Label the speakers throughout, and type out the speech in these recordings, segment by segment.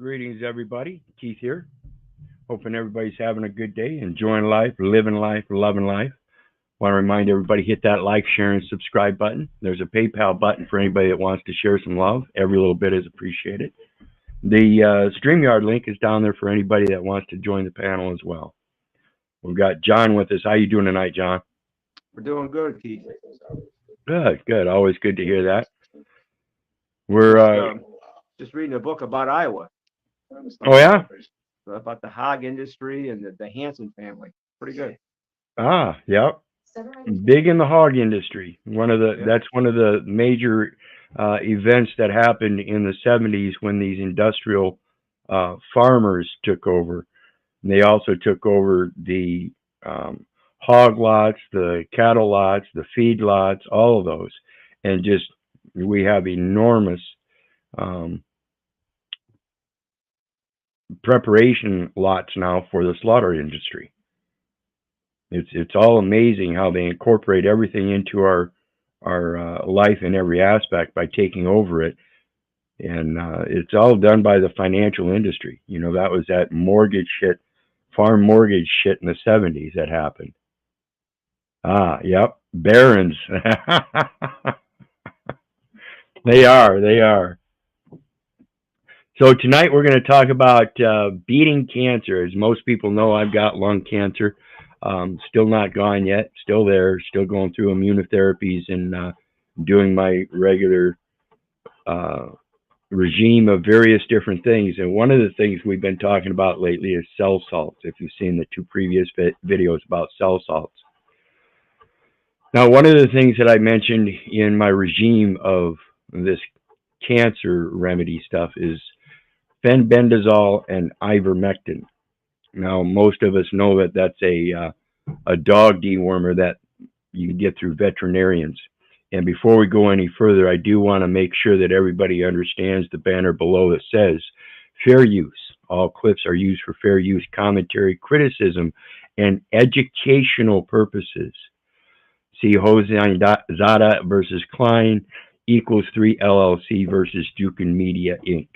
Speaker 1: Greetings, everybody. Keith here. Hoping everybody's having a good day, enjoying life, living life, loving life. Want to remind everybody, hit that like, share, and subscribe button. There's a PayPal button for anybody that wants to share some love. Every little bit is appreciated. The StreamYard link is down there for anybody that wants to join the panel as well. We've got John with us. How you doing tonight, John?
Speaker 2: We're doing good, Keith.
Speaker 1: Good, good. Always good to hear that. We're
Speaker 2: just reading a book about Iowa.
Speaker 1: Oh yeah,
Speaker 2: About the hog industry and the Hansen family. Pretty good.
Speaker 1: Yep. Big in the hog industry. That's one of the major events that happened in the 70s when these industrial farmers took over. And they also took over the hog lots, the cattle lots, the feed lots, all of those, and just we have enormous preparation lots now for the slaughter industry. It's all amazing how they incorporate everything into our life in every aspect by taking over it, and it's all done by the financial industry. You know, that was that mortgage shit, farm mortgage shit in the 70s that happened. Yep, barons. They are. So tonight we're going to talk about beating cancer. As most people know, I've got lung cancer. Still not gone yet. Still there. Still going through immunotherapies and doing my regular regime of various different things. And one of the things we've been talking about lately is cell salts, if you've seen the two previous videos about cell salts. Now, one of the things that I mentioned in my regime of this cancer remedy stuff is fenbendazole and ivermectin. Now, most of us know that that's a dog dewormer that you can get through veterinarians. And before we go any further, I do want to make sure that everybody understands the banner below that says fair use. All clips are used for fair use, commentary, criticism, and educational purposes. See Zada versus Klein equals 3 LLC versus Dukin Media Inc.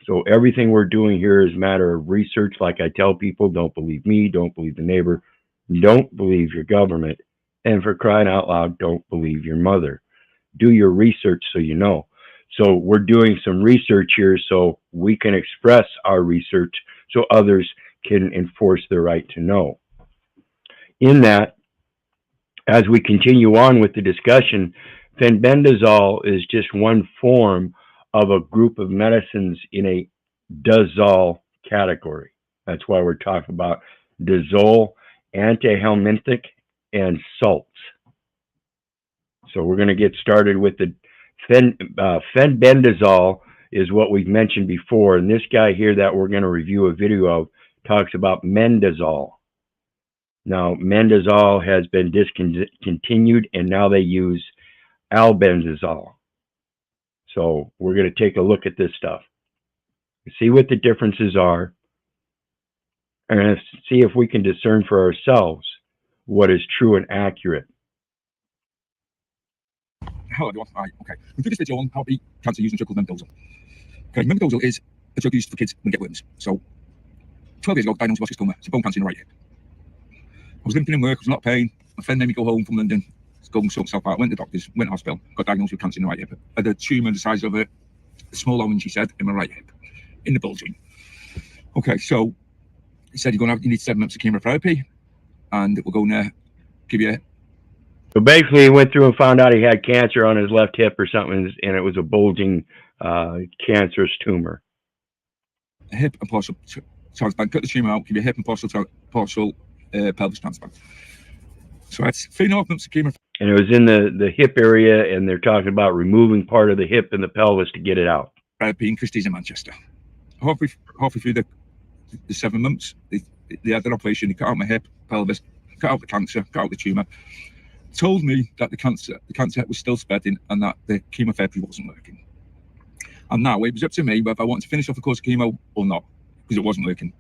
Speaker 1: So everything we're doing here is a matter of research. Like I tell people, don't believe me, don't believe the neighbor, don't believe your government, and for crying out loud, don't believe your mother. Do your research so you know. So we're doing some research here so we can express our research so others can enforce their right to know. In that, as we continue on with the discussion, fenbendazole is just one form of a group of medicines in a dazole category. That's why we're talking about dazole, antihelminthic, and salts. So we're going to get started with the fenbendazole is what we've mentioned before. And this guy here that we're going to review a video of talks about mendazole. Now, mendazole has been discontinued, and now they use albendazole. So we're going to take a look at this stuff, see what the differences are, and see if we can discern for ourselves what is true and accurate.
Speaker 3: Hello everyone. Right, okay. We do this video on how to beat cancer using a drug called mendazole. Okay, mendazole is a drug used for kids when they get worms. So 12 years ago, diagnosed with C.O.W.A.R.D.S, it's a bone cancer in the right hip. I was limping in work, I was in a lot of pain. My friend made me go home from London, go and sort myself out. Went to the doctors, went to hospital, got diagnosed with cancer in the right hip. I had a tumour the size of a small orange, he said, in my right hip, in the bulging. Okay, so he said you need 7 months of chemotherapy, and we're going to give you.
Speaker 1: So basically, he went through and found out he had cancer on his left hip or something, and it was a bulging, cancerous tumor.
Speaker 3: A hip and partial transplant. Cut the tumour out, give you a hip and partial pelvis transplant. So that's 3.5 months of chemotherapy.
Speaker 1: And it was in the hip area, and they're talking about removing part of the hip and the pelvis to get it out.
Speaker 3: In Christie's in Manchester. Halfway through the 7 months, they had an operation. They cut out my hip, pelvis, cut out the cancer, cut out the tumour. Told me that the cancer was still spreading and that the chemotherapy wasn't working. And now it was up to me whether I wanted to finish off the course of chemo or not, because it wasn't working.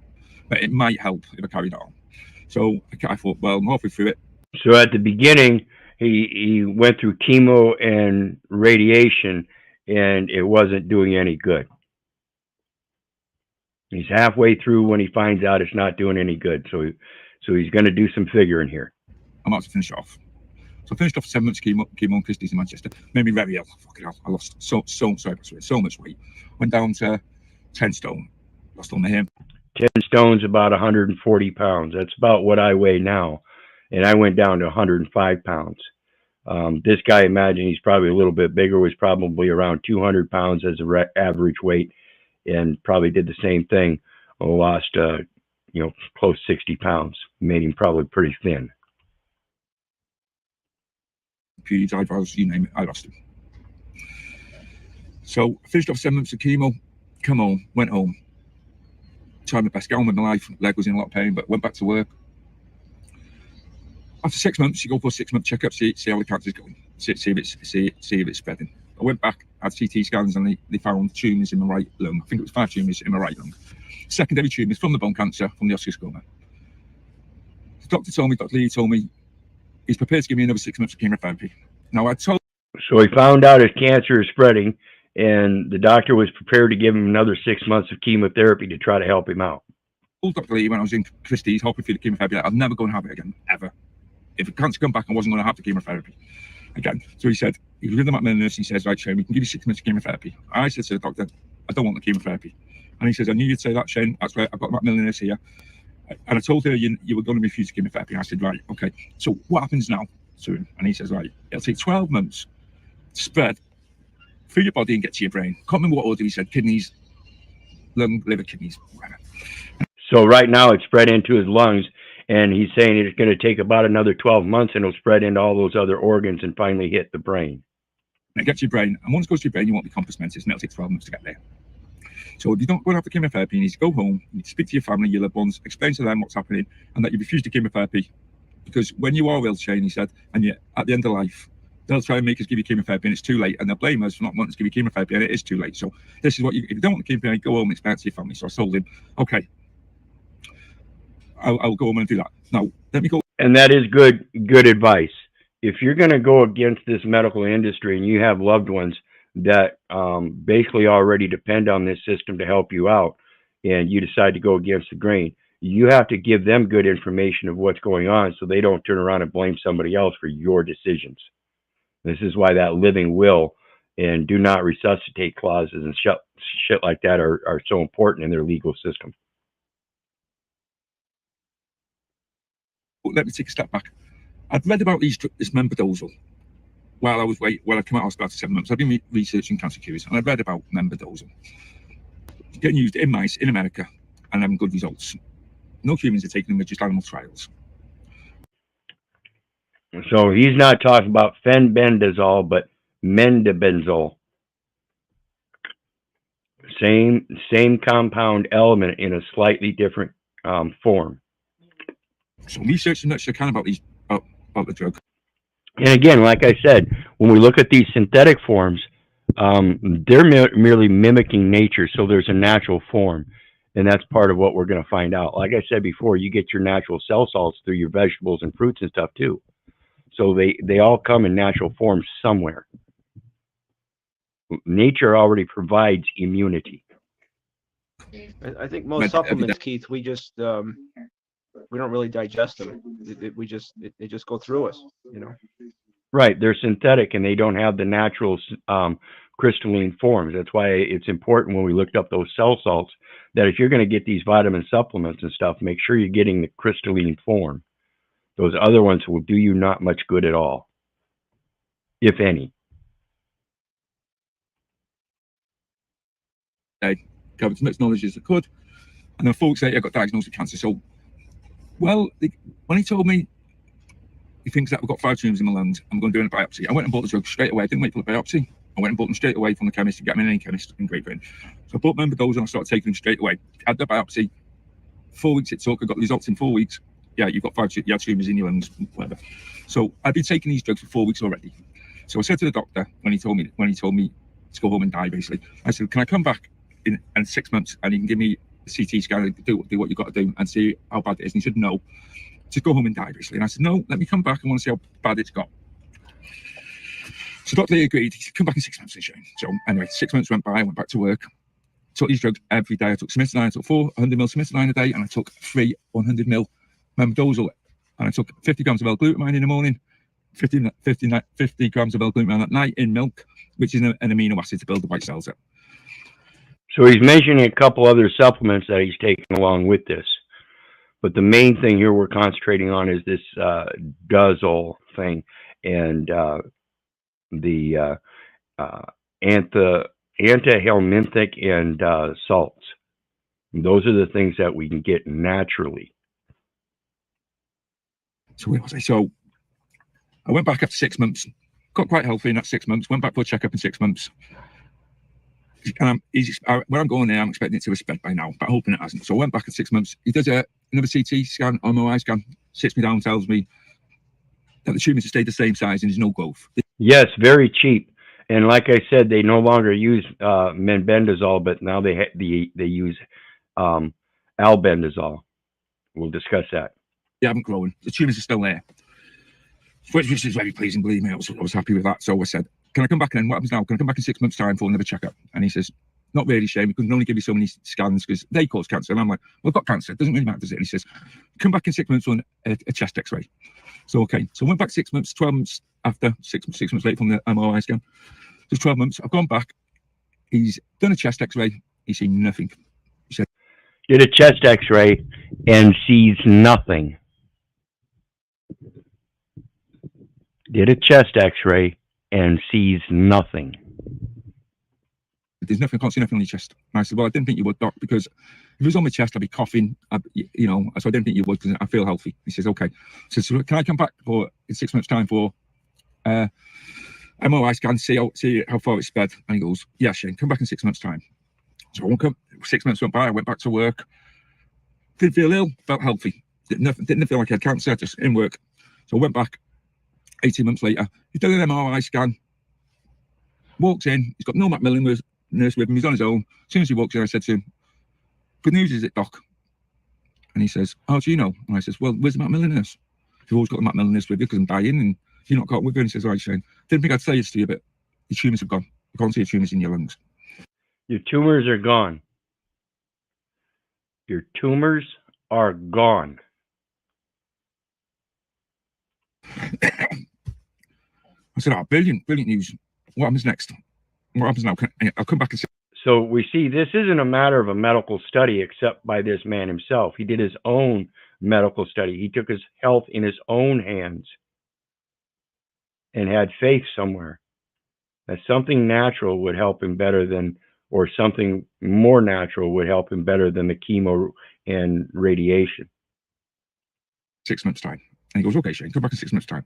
Speaker 3: But it might help if I carried on. So I thought, well, I'm halfway through it.
Speaker 1: So at the beginning, he went through chemo and radiation, and it wasn't doing any good. He's halfway through when he finds out it's not doing any good. So he's going to do some figuring here.
Speaker 3: I'm about to finish off. So I finished off 7 months chemo on Christie's in Manchester. Made me very ill. Fucking hell. I lost so much weight. Went down to 10 stone. Lost all my hair.
Speaker 1: 10 stone's about 140 pounds. That's about what I weigh now. And I went down to 105 pounds. This guy, imagine he's probably a little bit bigger, was probably around 200 pounds as an average weight, and probably did the same thing. Lost, close 60 pounds. Made him probably pretty thin.
Speaker 3: Periods, eyebrows, you name it, I lost him. So I finished off 7 months of chemo, come home, went home, tried my best, got on with my life. Leg was in a lot of pain, but went back to work. After 6 months, you go for a 6-month checkup, see how the cancer's going, see if it's spreading. I went back, had CT scans, and they found tumours in my right lung. I think it was 5 tumours in my right lung. Secondary tumours from the bone cancer, from the osteosarcoma. The doctor told me, Dr. Lee told me, he's prepared to give me another 6 months of chemotherapy. Now I told.
Speaker 1: So he found out his cancer is spreading, and the doctor was prepared to give him another 6 months of chemotherapy to try to help him out.
Speaker 3: I told Dr. Lee when I was in Christie's, helping through the chemotherapy, I'd never go and have it again, ever. If the cancer come back, I wasn't going to have the chemotherapy again. So he said, he was with the Macmillan nurse, he says, right, Shane, we can give you 6 months of chemotherapy. I said to the doctor, I don't want the chemotherapy. And he says, I knew you'd say that, Shane. That's right, I've got the Macmillan nurse here. And I told her you were going to refuse chemotherapy. I said, right, okay. So what happens now to him? And he says, right, it'll take 12 months to spread through your body and get to your brain. Can't remember what order he said, kidneys, lung, liver, kidneys, whatever.
Speaker 1: So right now it's spread into his lungs, and he's saying it's going to take about another 12 months, and it'll spread into all those other organs and finally hit the brain.
Speaker 3: And it gets to your brain, and once it goes to your brain, you won't be compass mentis, and it'll take 12 months to get there. So if you don't go and have the chemotherapy, you need to go home, you need to speak to your family, your loved ones, explain to them what's happening, and that you refuse the chemotherapy. Because when you are ill, Shane, he said, and yet at the end of life, they'll try and make us give you chemotherapy, and it's too late, and they'll blame us for not wanting to give you chemotherapy, and it is too late. So this is what if you don't want the chemotherapy, go home and explain it to your family. So I told him, okay, I'll go home and do that. Now, let me go.
Speaker 1: And that is good advice. If you're going to go against this medical industry and you have loved ones that basically already depend on this system to help you out, and you decide to go against the grain, you have to give them good information of what's going on so they don't turn around and blame somebody else for your decisions. This is why that living will and do not resuscitate clauses and shit like that are so important in their legal system.
Speaker 3: Let me take a step back. I'd read about this member dazole while I came out of hospital after 7 months. I've been researching cancer cures, and I've read about member dazole getting used in mice in America and having good results. No humans are taking them, just animal trials.
Speaker 1: So he's not talking about fenbendazole, but mendabenzole. Same compound element in a slightly different form.
Speaker 3: So research as much as I can about the drug.
Speaker 1: And again, like I said, when we look at these synthetic forms, they're merely mimicking nature. So there's a natural form, and that's part of what we're going to find out. Like I said before, you get your natural cell salts through your vegetables and fruits and stuff too. So they all come in natural forms somewhere. Nature already provides immunity.
Speaker 2: I think most supplements, Keith, we just we don't really digest them. They just go through us, you know.
Speaker 1: Right, they're synthetic and they don't have the natural crystalline forms. That's why it's important when we looked up those cell salts that if you're going to get these vitamin supplements and stuff, make sure you're getting the crystalline form. Those other ones will do you not much good at all, if any.
Speaker 3: I gathered as much knowledge as I could, and then 4 weeks later I got diagnosed with cancer. So, well, when he told me he thinks that I've got 5 tumours in my lungs, I'm going to do a biopsy, I went and bought the drug straight away. I didn't wait for the biopsy. I went and bought them straight away from the chemist. You get them in any chemist in Great Britain. So I bought member dazole and I started taking them straight away. Had the biopsy. 4 weeks it took. I got the results in 4 weeks. Yeah, you've got 5 tumours in your lungs, whatever. So I've been taking these drugs for 4 weeks already. So I said to the doctor when he told me to go home and die, basically, I said, can I come back in 6 months and you can give me a CT scan and do what you've got to do and see how bad it is? And he said, no, just go home and die, basically. And I said, no, let me come back. I want to see how bad it's got. So Dr. Lee agreed. He said, come back in 6 months, Shane. So anyway, 6 months went by. I went back to work. took these drugs every day. I took Smithsonine, I took 400 mil Smithsonine a day, and I took 3 100 mil dazole. And I took 50 grams of L-glutamine in the morning, 50 grams of L-glutamine at night in milk, which is an amino acid to build the white cells up.
Speaker 1: So he's mentioning a couple other supplements that he's taking along with this. But the main thing here we're concentrating on is this dazole thing and the antihelminthic and salts. Those are the things that we can get naturally.
Speaker 3: So where was I? So I went back after 6 months, got quite healthy in that 6 months, went back for a checkup in 6 months. And where I'm going there, I'm expecting it to have spread by now, but hoping it hasn't. So I went back in 6 months. He does another CT scan, MRI scan, sits me down, tells me that the tumours have stayed the same size and there's no growth.
Speaker 1: Yes, very cheap. And like I said, they no longer use mebendazole, but now they use albendazole. We'll discuss that.
Speaker 3: They haven't grown. The tumours are still there, which is very pleasing. Believe me, I was happy with that. So I said, "Can I come back in? What happens now? Can I come back in 6 months' time for another checkup?" And he says, "Not really, Shane. We can only give you so many scans because they cause cancer." And I'm like, "Well, I've got cancer. It doesn't really matter, does it?" And he says, "Come back in 6 months on a chest X-ray." So okay. So I went back 6 months, 12 months after, six months later from the MRI scan. Just 12 months. I've gone back. He's done a chest X-ray. He's seen nothing. He said,
Speaker 1: "Did a chest X-ray and sees nothing." Did a chest X-ray and sees nothing.
Speaker 3: "There's nothing. I can't see nothing on your chest." And I said, "Well, I didn't think you would, Doc, because if it was on my chest, I'd be coughing. You know, so I didn't think you would because I feel healthy." He says, "Okay." So can I come back in 6 months' time for MRI scan, see how far it's spread? And he goes, "Yeah, Shane, come back in 6 months' time." So I won't come. 6 months went by. I went back to work. Didn't feel ill. Felt healthy. Didn't feel like I had cancer. Just in work. So I went back. 18 months later, he's done an MRI scan. Walks in. He's got no Macmillan nurse with him. He's on his own. As soon as he walks in, I said to him, "Good news, is it, Doc?" And he says, "How do you know?" And I says, "Well, where's the Macmillan nurse? You've always got the Macmillan nurse with you because I'm dying, and you're not got with her." And he says, "All right, Shane, didn't think I'd say this to you, but your tumours have gone. You can't see your tumours in your lungs."
Speaker 1: Your tumors are gone. Your tumors are gone.
Speaker 3: I said, "Oh, brilliant news. What happens next? What happens now? I'll come back and say."
Speaker 1: So we see this isn't a matter of a medical study except by this man himself. He did his own medical study. He took his health in his own hands and had faith somewhere that something natural would help him better than, or something more natural would help him better than the chemo and radiation.
Speaker 3: 6 months' time. And he goes, "Okay, Shane, come back in 6 months' time."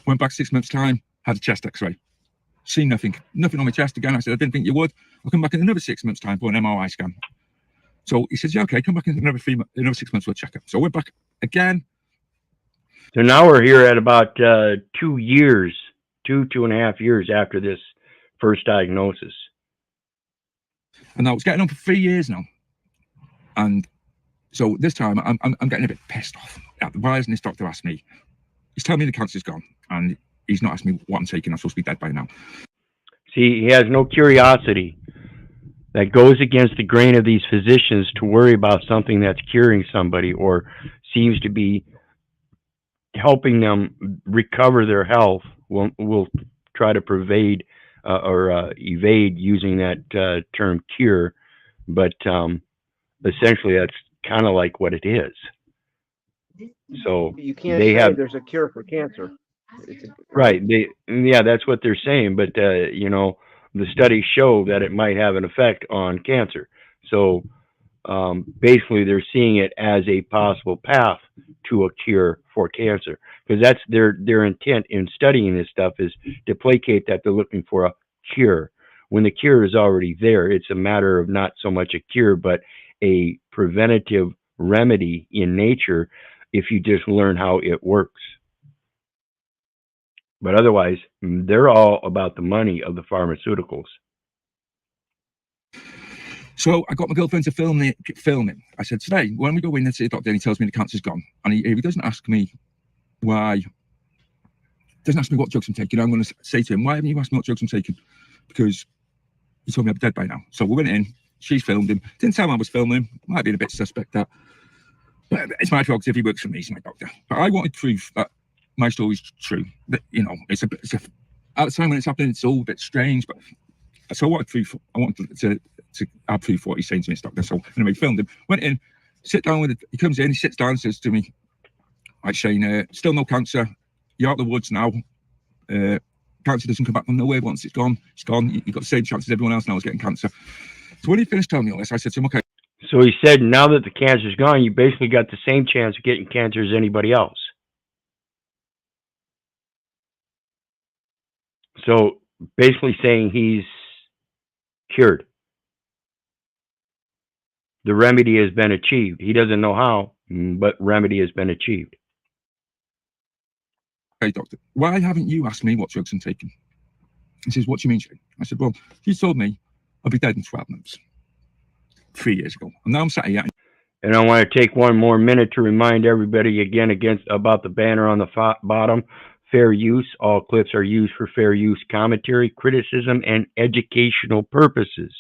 Speaker 3: Went back 6 months' time, had a chest X-ray. Seen nothing on my chest again. I said, "I didn't think you would. I'll come back in another 6 months' time for an MRI scan." So he says, "Yeah, okay, come back in another 6 months for a checkup." So I went back again.
Speaker 1: So now we're here at about 2 years, 2.5 years after this first diagnosis.
Speaker 3: And now it's getting on for 3 years now. And so this time I'm getting a bit pissed off. Why hasn't this doctor asked me? He's telling me the cancer's gone, and he's not asked me what I'm taking. I'm supposed to be dead by now.
Speaker 1: See, he has no curiosity. That goes against the grain of these physicians to worry about something that's curing somebody or seems to be helping them recover their health. We'll try to evade using that term cure, but essentially that's kind of like what it is. So
Speaker 2: you can't say there's a cure for cancer.
Speaker 1: Right. That's what they're saying. But, you know, the studies show that it might have an effect on cancer. So basically they're seeing it as a possible path to a cure for cancer, because that's their intent in studying this stuff, is to placate that they're looking for a cure. When the cure is already there, it's a matter of not so much a cure, but a preventative remedy in nature if you just learn how it works. But otherwise, they're all about the money of the pharmaceuticals.
Speaker 3: So I got my girlfriend to film it. I said, "Today, when we go in and see the doctor, and he tells me the cancer's gone, and he doesn't ask me why, doesn't ask me what drugs I'm taking, I'm going to say to him, why haven't you asked me what drugs I'm taking? Because you told me I'd be dead by now." So we went in. She's filmed him. Didn't tell him I was filming him. Might be a bit suspect that. But it's my prerogative. He works for me. He's my doctor. But I wanted proof that my story's true. That, you know, it's a at the time when it's happening, it's all a bit strange. But so I wanted proof. I wanted to have proof for what he's saying to me, doctor. So anyway, filmed him. Went in, sit down with it. He comes in, he sits down and says to me, "Right, Shane, still no cancer. You're out of the woods now. Cancer doesn't come back from nowhere once it's gone. It's gone. You've got the same chance as everyone else now is getting cancer." So when he finished telling me all this, I said to him, "Okay."
Speaker 1: So he said, now that the cancer's gone, you basically got the same chance of getting cancer as anybody else. So basically saying he's cured. The remedy has been achieved. He doesn't know how, but remedy has been achieved.
Speaker 3: "Hey, doctor, why haven't you asked me what drugs I'm taking?" He says, "What do you mean, Shane?" I said, "Well, you told me I'll be dead in 12 months. 3 years ago. And now I'm sat here."
Speaker 1: And I want to take one more minute to remind everybody again about the banner on the bottom. Fair use. All clips are used for fair use commentary, criticism, and educational purposes.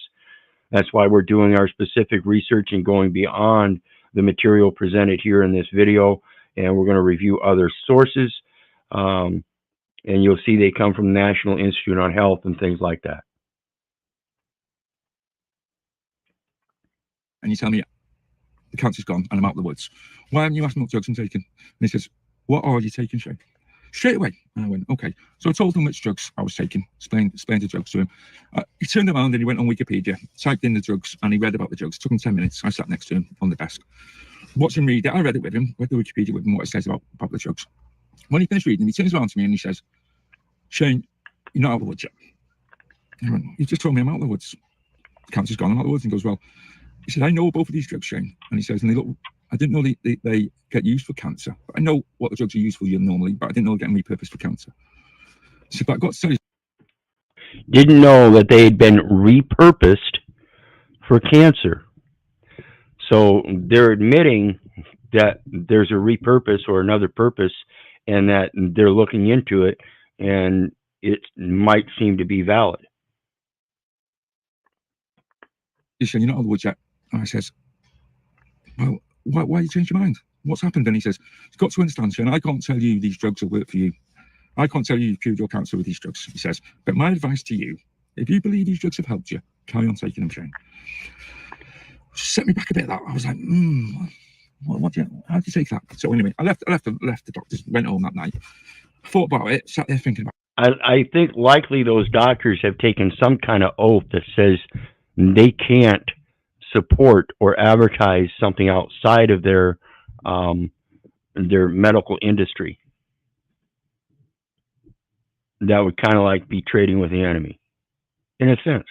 Speaker 1: That's why we're doing our specific research and going beyond the material presented here in this video. And we're going to review other sources. And you'll see they come from the National Institute on Health and things like that.
Speaker 3: And you tell me the cancer's gone and I'm out of the woods. Why haven't you asked me what drugs I'm taking? And he says, "What are you taking, Shane?" Straight away. And I went, "Okay." So I told him which drugs I was taking, explained the drugs to him. He turned around and he went on Wikipedia, typed in the drugs, and he read about the drugs. It took him 10 minutes. I sat next to him on the desk. Watched him read it. I read it with him, read the Wikipedia with him, what it says about the drugs. When he finished reading, he turns around to me and he says, "Shane, you're not out of the woods yet." I went, "You just told me I'm out of the woods. The cancer's gone, I'm out of the woods." And he goes, "Well," he said, "I know both of these drugs, Shane." And he says, "And they look, I didn't know they get used for cancer. But I know what the drugs are used for normally, but I didn't know they're getting repurposed for cancer." He said, "But I've got to tell you."
Speaker 1: Didn't know that they had been repurposed for cancer. So they're admitting that there's a repurpose or another purpose and that they're looking into it and it might seem to be valid.
Speaker 3: He said, "You're not out of the woods yet." And I says, "Well, why you change your mind? What's happened?" And he says, "You've got to understand, Shane, I can't tell you these drugs will work for you. I can't tell you you've cured your cancer with these drugs." He says, "But my advice to you, if you believe these drugs have helped you, carry on taking them, Shane." Set me back a bit. That I was like, how do you take that? So anyway, I left the doctors, went home that night, thought about it, sat there thinking about it.
Speaker 1: I think likely those doctors have taken some kind of oath that says they can't support or advertise something outside of their medical industry. That would kind of like be trading with the enemy, in a sense.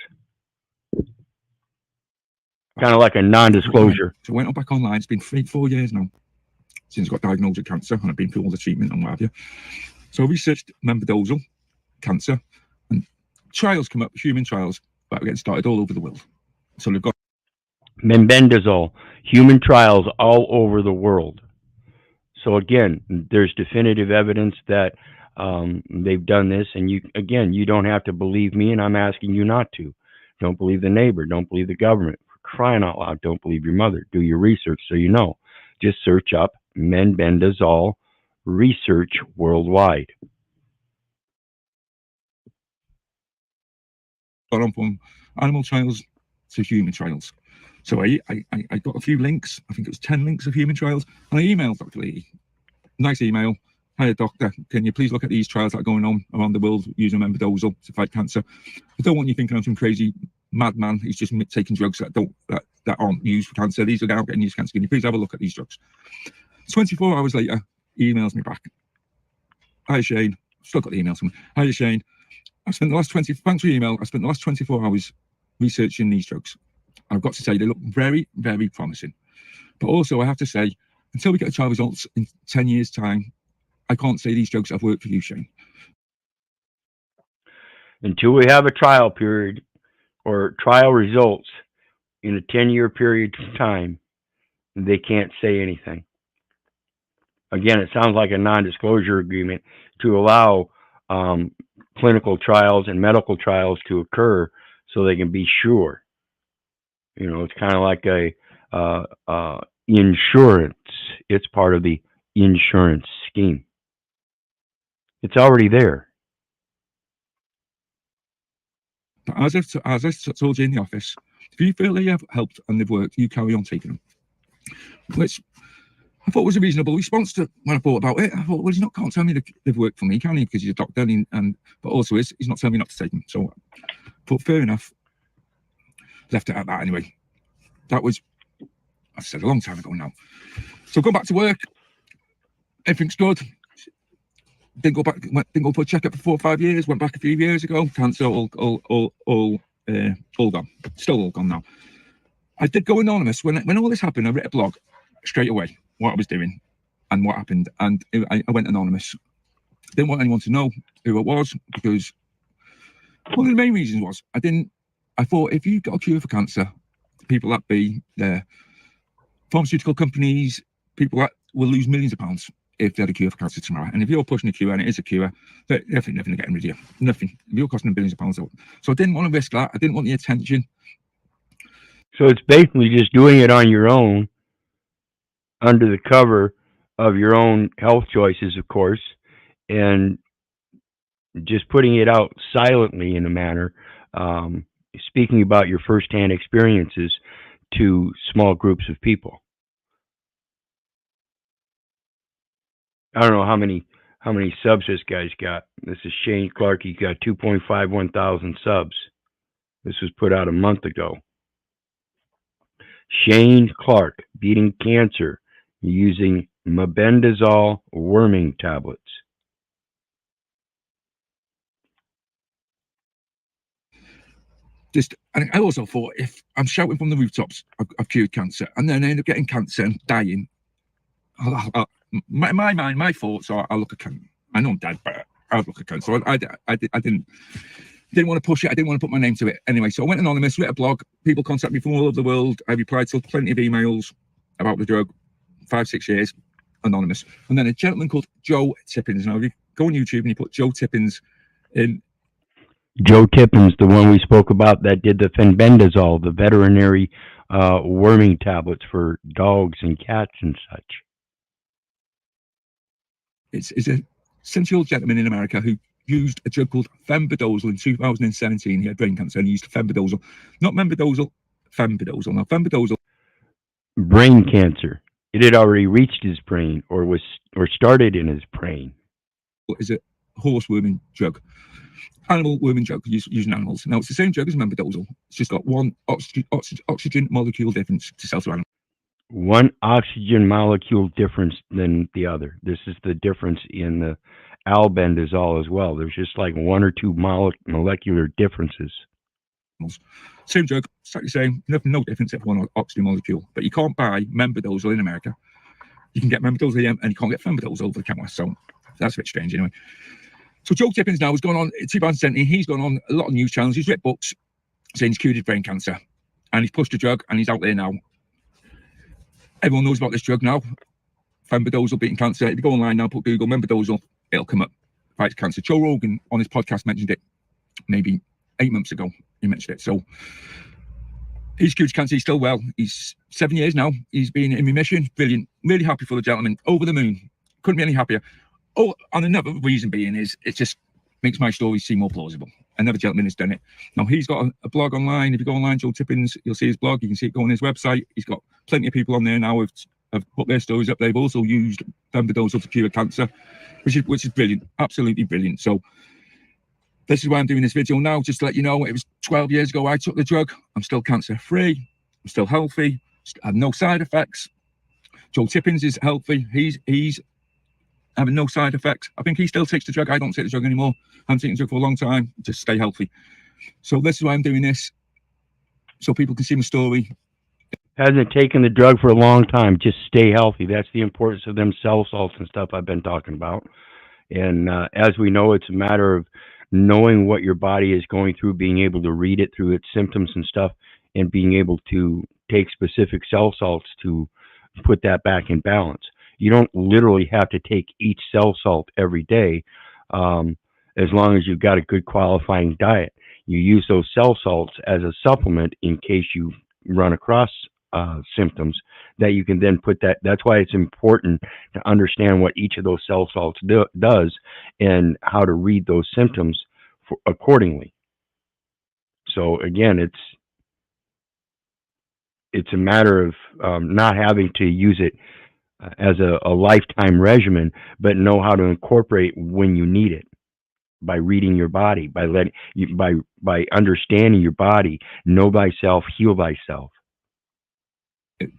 Speaker 1: Kind of like a non-disclosure.
Speaker 3: So I went back online. It's been 4 years now since I got diagnosed with cancer, and I've been through all the treatment and what have you. So I researched dazole, cancer, and trials come up, human trials, that are getting started all over the world. So they've got
Speaker 1: dazole, human trials all over the world. So again, there's definitive evidence that they've done this, and you don't have to believe me, and I'm asking you not to. Don't believe the neighbor. Don't believe the government. For crying out loud, don't believe your mother. Do your research so you know. Just search up dazole research worldwide.
Speaker 3: gone on from animal trials to human trials. So I got a few links. I think it was 10 links of human trials, and I emailed Dr. Lee. Nice email. "Hi, doctor, can you please look at these trials that are going on around the world using dazole to fight cancer? I don't want you thinking I'm some crazy madman who's just taking drugs that aren't used for cancer. These are now getting used for cancer. Can you please have a look at these drugs?" 24 hours later, he emails me back. "Hi, Shane." Still got the email from me. "Hi, Shane. Thanks for your email. I spent the last 24 hours researching these drugs. I've got to say they look very, very promising. But also I have to say, until we get the trial results in 10 years' time, I can't say these drugs have worked for you, Shane."
Speaker 1: Until we have a trial period or trial results in a 10-year period of time, they can't say anything. Again, it sounds like a non-disclosure agreement to allow clinical trials and medical trials to occur so they can be sure. You know, it's kind of like a insurance. It's part of the insurance scheme. It's already there.
Speaker 3: As I told you in the office, if you feel they have helped and they've worked, you carry on taking them. Which I thought was a reasonable response to when I thought about it. I thought, well, can't tell me they've worked for me, can he? Because he's a doctor, but also he's not telling me not to take them. So, but fair enough. Left it at that anyway. That was, I said, a long time ago now. So going back to work, everything's good. Didn't go for a checkup for 4 or 5 years. Went back a few years ago. Cancer all gone. Still all gone now. I did go anonymous when all this happened. I wrote a blog straight away what I was doing and what happened, and I went anonymous. Didn't want anyone to know who it was, because one of the main reasons was I thought if you've got a cure for cancer, people that be there, pharmaceutical companies, people that will lose millions of pounds if they had a cure for cancer tomorrow. And if you're pushing a cure and it is a cure, they're definitely never getting rid of you. Nothing. If you're costing them billions of pounds. So I didn't want to risk that. I didn't want the attention.
Speaker 1: So it's basically just doing it on your own, under the cover of your own health choices, of course, and just putting it out silently in a manner, speaking about your firsthand experiences to small groups of people. I don't know how many subs this guy's got. This is Shane Clark. He's got 2.51 thousand subs. This was put out a month ago. Shane Clark beating cancer using mebendazole worming tablets.
Speaker 3: And I also thought, if I'm shouting from the rooftops, I've cured cancer, and then I end up getting cancer and dying, my mind, my thoughts are, I'll look at cancer. I know I'm dead, but I'll look at cancer. So I didn't want to push it. I didn't want to put my name to it. Anyway, so I went anonymous, wrote a blog. People contact me from all over the world. I replied to plenty of emails about the drug, 5-6 years, anonymous. And then a gentleman called Joe Tippins. Now, if you go on YouTube and you put Joe Tippins in.
Speaker 1: Joe Tippins, the one we spoke about that did the fenbendazole, the veterinary worming tablets for dogs and cats and such.
Speaker 3: It's a 70-year-old gentleman in America who used a drug called fenbendazole in 2017. He had brain cancer and he used fenbendazole, not membendazole, fenbendazole. Now, fenbendazole.
Speaker 1: Brain cancer. It had already reached his brain or started in his brain.
Speaker 3: Is a horse worming drug. Animal worming drug using animals. Now, it's the same drug as membendazole. It's just got one oxygen molecule difference to sell to animals.
Speaker 1: One oxygen molecule difference than the other. This is the difference in the albendazole as well. There's just like 1 or 2 molecular differences.
Speaker 3: Same drug, exactly the same. No difference except one oxygen molecule. But you can't buy membendazole in America. You can get membendazole here, and you can't get fenbendazole over the counter. So that's a bit strange anyway. So Joe Tippins now has gone on, in 2017, he's gone on a lot of news channels. He's written books saying he's cured his brain cancer. And he's pushed a drug, and he's out there now. Everyone knows about this drug now. Fenbendazole beating cancer. If you go online now, put Google membendazole, it'll come up. Fights cancer. Joe Rogan on his podcast mentioned it maybe 8 months ago. He mentioned it. So he's cured cancer. He's still well. He's 7 years now. He's been in remission. Brilliant. Really happy for the gentleman. Over the moon. Couldn't be any happier. Oh, and another reason being is it just makes my story seem more plausible. Another gentleman has done it. Now, he's got a blog online. If you go online, Joe Tippins, you'll see his blog. You can see it go on his website. He's got plenty of people on there now have put their stories up. They've also used fenbendazole to cure cancer, which is brilliant. Absolutely brilliant. So this is why I'm doing this video now, just to let you know, it was 12 years ago I took the drug. I'm still cancer-free. I'm still healthy. I have no side effects. Joe Tippins is healthy. He's having no side effects. I think he still takes the drug. I don't take the drug anymore. I haven't taken the drug for a long time. Just stay healthy. So this is why I'm doing this, so people can see my story.
Speaker 1: Hasn't taken the drug for a long time. Just stay healthy. That's the importance of them cell salts and stuff I've been talking about. And as we know, it's a matter of knowing what your body is going through, being able to read it through its symptoms and stuff, and being able to take specific cell salts to put that back in balance. You don't literally have to take each cell salt every day, as long as you've got a good qualifying diet. You use those cell salts as a supplement in case you run across symptoms, that you can then put that. That's why it's important to understand what each of those cell salts does and how to read those symptoms accordingly. So again, it's a matter of not having to use it as a lifetime regimen, but know how to incorporate when you need it by reading your body, by understanding your body. Know thyself, heal thyself.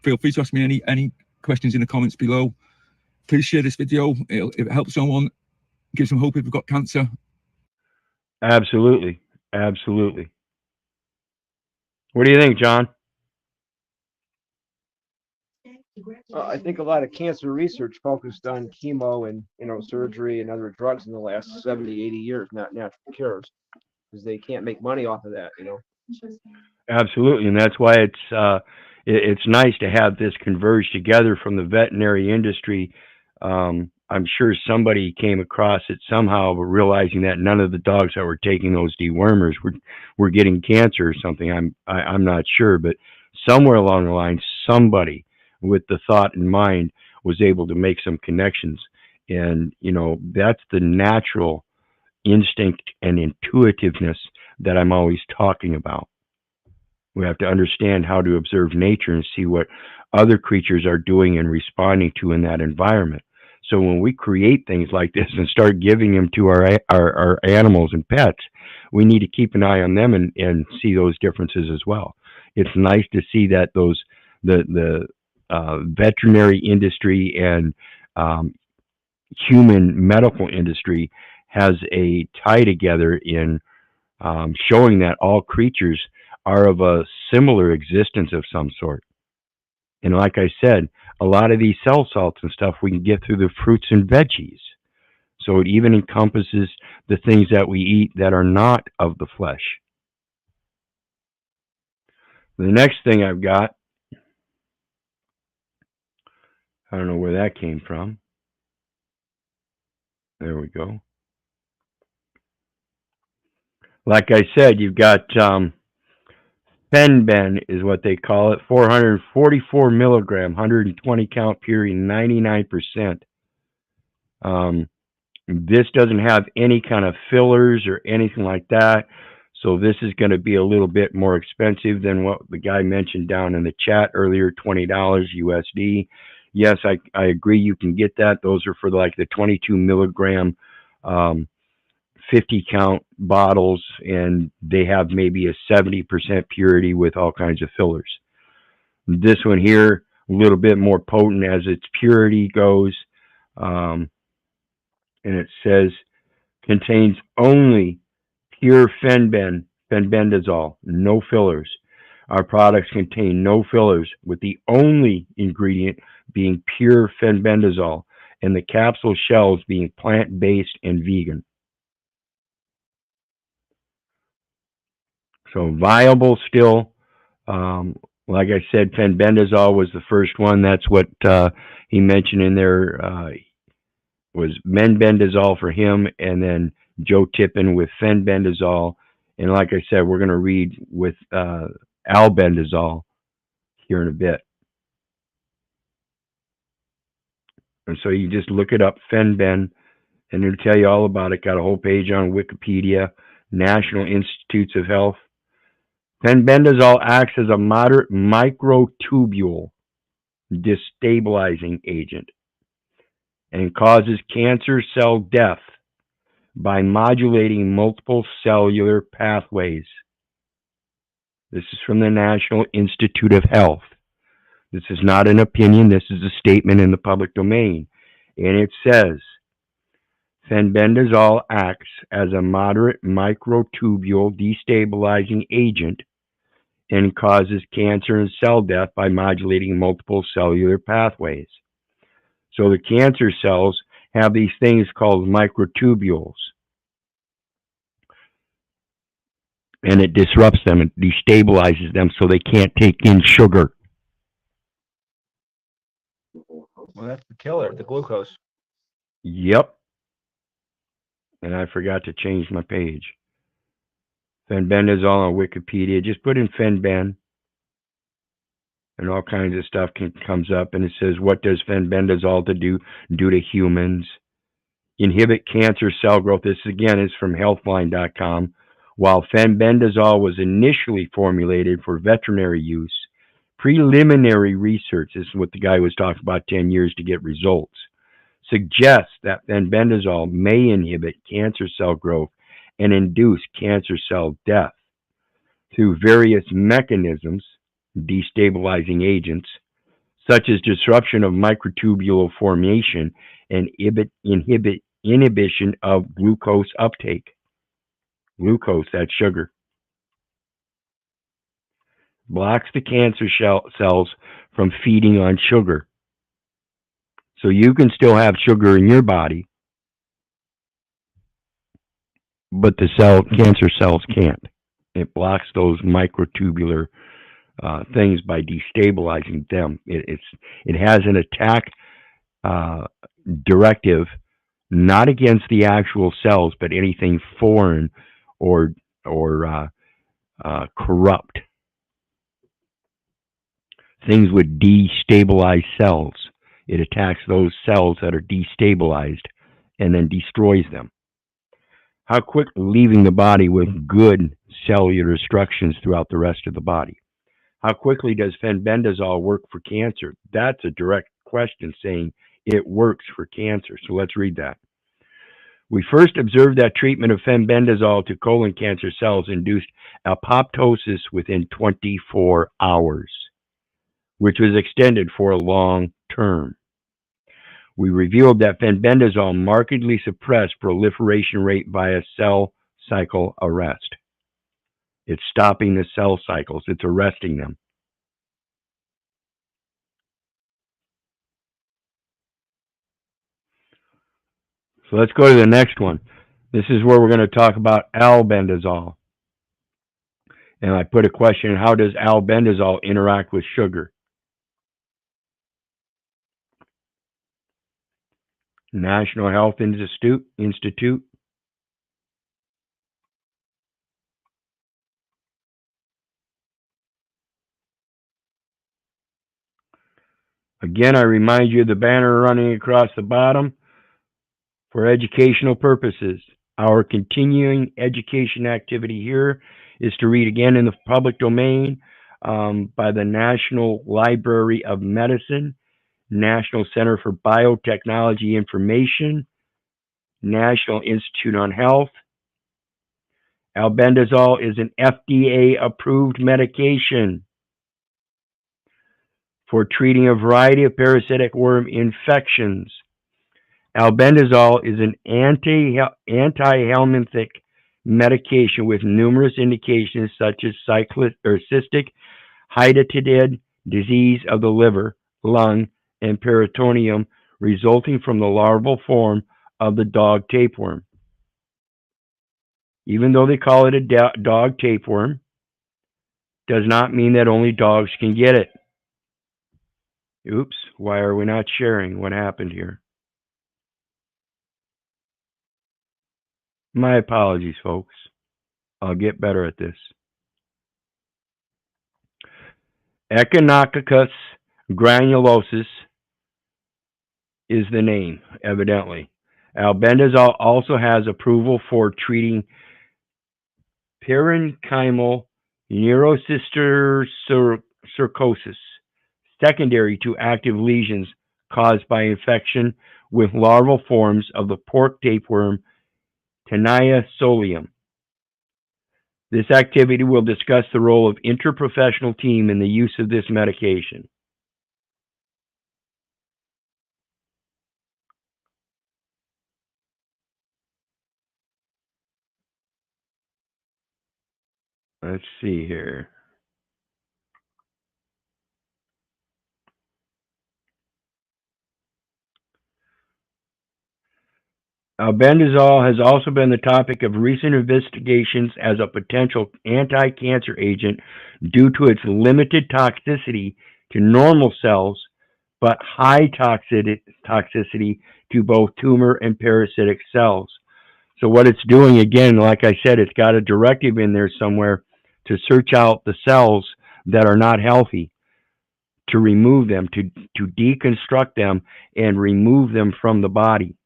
Speaker 3: Feel free to ask me any questions in the comments below. Please share this video. If it helps someone, give some hope if you've got cancer.
Speaker 1: Absolutely. Absolutely. What do you think, John?
Speaker 2: I think a lot of cancer research focused on chemo and, surgery and other drugs in the last 70, 80 years, not natural cures, because they can't make money off of that,
Speaker 1: Absolutely, and that's why it's nice to have this converge together from the veterinary industry. I'm sure somebody came across it somehow, realizing that none of the dogs that were taking those dewormers were getting cancer or something. I'm not sure, but somewhere along the line, somebody with the thought in mind was able to make some connections, and that's the natural instinct and intuitiveness that I'm always talking about. We have to understand how to observe nature and see what other creatures are doing and responding to in that environment. So when we create things like this and start giving them to our animals and pets, we need to keep an eye on them and see those differences as well. It's nice to see that the veterinary industry and human medical industry has a tie together in showing that all creatures are of a similar existence of some sort. And like I said, a lot of these cell salts and stuff we can get through the fruits and veggies. So it even encompasses the things that we eat that are not of the flesh. The next thing I've got, I don't know where that came from. There we go. Like I said, you've got Fenben is what they call it, 444 milligram, 120 count purity, 99%. This doesn't have any kind of fillers or anything like that. So this is going to be a little bit more expensive than what the guy mentioned down in the chat earlier, $20 USD. Yes, I agree you can get that. Those are for like the 22 milligram 50 count bottles, and they have maybe a 70% purity with all kinds of fillers. This one here, a little bit more potent as its purity goes, and it says contains only pure fenbendazole, no fillers. Our products contain no fillers, with the only ingredient being pure fenbendazole, and the capsule shells being plant-based and vegan. So viable still. Like I said, fenbendazole was the first one. That's what he mentioned in there. Was menbendazole for him, and then Joe Tippin with fenbendazole. And like I said, we're going to read with albendazole here in a bit. And so you just look it up, Fenben, and it'll tell you all about it. Got a whole page on Wikipedia, National Institutes of Health. Fenbendazole acts as a moderate microtubule destabilizing agent and causes cancer cell death by modulating multiple cellular pathways. This is from the National Institute of Health. This is not an opinion. This is a statement in the public domain. And it says, fenbendazole acts as a moderate microtubule destabilizing agent and causes cancer and cell death by modulating multiple cellular pathways. So the cancer cells have these things called microtubules, and it disrupts them and destabilizes them so they can't take in sugar.
Speaker 2: Well, that's the killer, the glucose.
Speaker 1: Yep. And I forgot to change my page. Fenbendazole on Wikipedia. Just put in Fenben. and all kinds of stuff comes up, and it says, what does fenbendazole do to humans? Inhibit cancer cell growth. This again is from healthline.com. While fenbendazole was initially formulated for veterinary use, preliminary research, this is what the guy was talking about, 10 years to get results, suggests that fenbendazole may inhibit cancer cell growth and induce cancer cell death through various mechanisms, destabilizing agents, such as disruption of microtubule formation and inhibition of glucose uptake. Glucose, that's sugar. Blocks the cancer cells from feeding on sugar. So you can still have sugar in your body, but the cancer cells can't. It blocks those microtubular things by destabilizing them. It has an attack directive, not against the actual cells, but anything foreign or corrupt. Things would destabilize cells. It attacks those cells that are destabilized and then destroys them. How quick, leaving the body with good cellular instructions throughout the rest of the body. How quickly does fenbendazole work for cancer? That's a direct question saying it works for cancer. So let's read that. We first observed that treatment of fenbendazole to colon cancer cells induced apoptosis within 24 hours, which was extended for a long term. We revealed that fenbendazole markedly suppressed proliferation rate via cell cycle arrest. It's stopping the cell cycles. It's arresting them. So let's go to the next one. This is where we're going to talk about albendazole. And I put a question, how does albendazole interact with sugar? National Health Institute. Again, I remind you of the banner running across the bottom for educational purposes. Our continuing education activity here is to read again in the public domain by the National Library of Medicine, National Center for Biotechnology Information, National Institute on Health. Albendazole is an FDA-approved medication for treating a variety of parasitic worm infections. Albendazole is an antihelminthic medication with numerous indications such as cystic hydatid disease of the liver, lung, and peritoneum resulting from the larval form of the dog tapeworm. Even though they call it a dog tapeworm, does not mean that only dogs can get it. Oops, why are we not sharing? What happened here? My apologies, folks. I'll get better at this. Echinococcus granulosus is the name, evidently. Albendazole also has approval for treating parenchymal neurocysticercosis, secondary to active lesions caused by infection with larval forms of the pork tapeworm Tinea solium. This activity will discuss the role of interprofessional team in the use of this medication. Let's see here. Albendazole has also been the topic of recent investigations as a potential anti-cancer agent due to its limited toxicity to normal cells, but high toxicity to both tumor and parasitic cells. So what it's doing, again, like I said, it's got a directive in there somewhere to search out the cells that are not healthy. to remove them, to deconstruct them and remove them from the body.